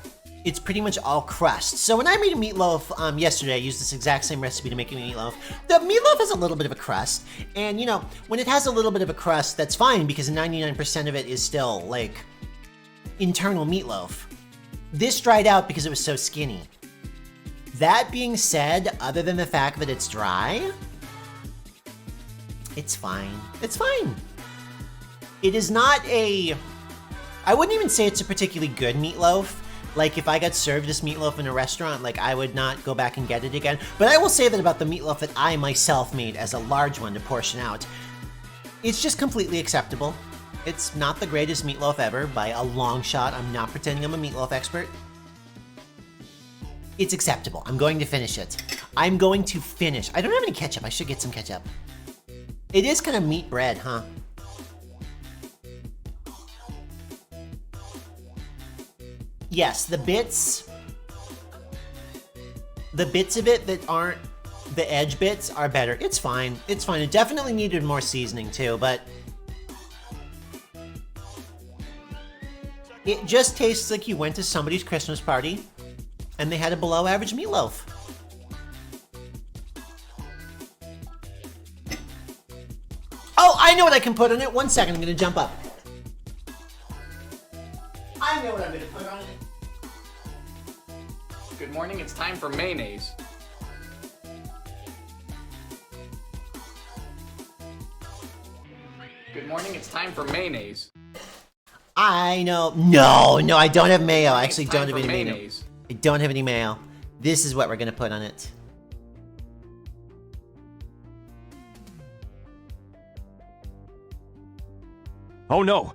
it's pretty much all crust. So when I made a meatloaf yesterday, I used this exact same recipe to make a meatloaf. The meatloaf has a little bit of a crust, and you know, when it has a little bit of a crust, that's fine because 99% of it is still like internal meatloaf. This dried out because it was so skinny. That being said, other than the fact that it's dry, it's fine. It's fine. It is not a... I wouldn't even say it's a particularly good meatloaf. Like, if I got served this meatloaf in a restaurant, like, I would not go back and get it again. But I will say that about the meatloaf that I myself made as a large one to portion out. It's just completely acceptable. It's not the greatest meatloaf ever by a long shot. I'm not pretending I'm a meatloaf expert. It's acceptable. I'm going to finish it. I'm going to finish. I don't have any ketchup. I should get some ketchup. It is kind of meat bread, huh? Yes, the bits of it that aren't the edge bits are better. It's fine. It's fine. It definitely needed more seasoning too, but it just tastes like you went to somebody's Christmas party and they had a below average meatloaf. Oh, I know what I can put on it. 1 second, I'm gonna jump up. I know what I'm gonna put on it. Good morning, it's time for mayonnaise. Good morning, it's time for mayonnaise. I know. No, I don't have mayo. I actually It's time don't have for any mayo. mayonnaise. I don't have any mayo. This is what we're gonna put on it. Oh no!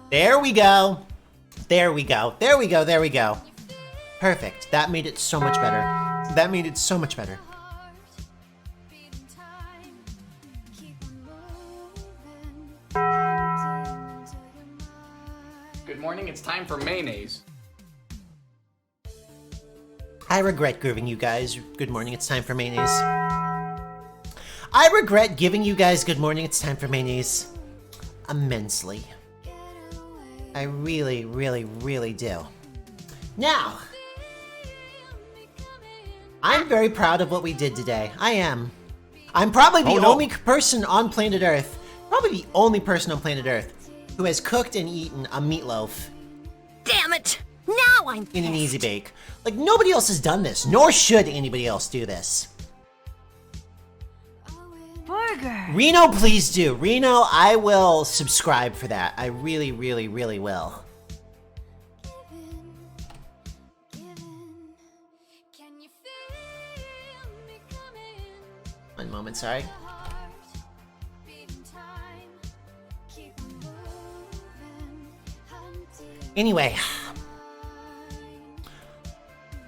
There we go. There we go. There we go. There we go. Perfect. That made it so much better. That made it so much better. Good morning, it's time for mayonnaise. I regret giving you guys good morning, it's time for mayonnaise. I regret giving you guys good morning, it's time for mayonnaise immensely. I really, really, really do. Now, I'm very proud of what we did today. I am. I'm probably the only person on planet Earth, probably the only person on planet Earth, who has cooked and eaten a meatloaf Damn it! Now I'm in an pissed. easy bake. Like, nobody else has done this, nor should anybody else do this. Burger. Reno, please do. Reno, I will subscribe for that. I really, really, really will. One moment, sorry. Anyway,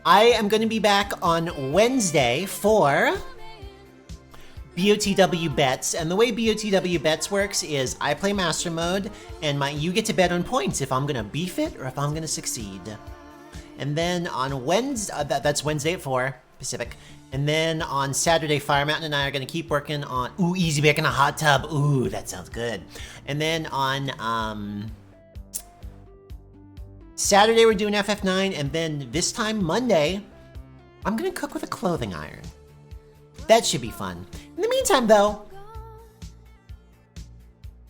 I am going to be back on Wednesday for BOTW bets, and the way BOTW bets works is I play master mode, and you get to bet on points if I'm gonna beef it or if I'm gonna succeed. And then on Wednesday, that's Wednesday at 4 Pacific, and then on Saturday, Fire Mountain and I are gonna keep working on easy bake in a hot tub. Ooh, that sounds good. And then on Saturday we're doing FF9, and then this time Monday I'm gonna cook with a clothing iron. That should be fun. In the meantime, though,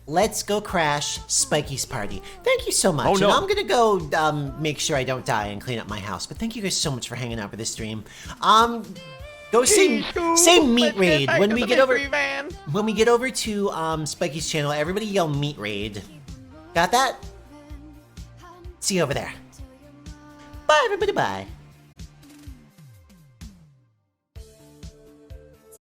let's go crash Spiky's party. Thank you so much. Oh, no. And I'm gonna go make sure I don't die and clean up my house. But thank you guys so much for hanging out for this stream. Go say meat raid when we get over. When we get over to Spiky's channel. Everybody yell meat raid. Got that? See you over there. Bye, everybody. Bye.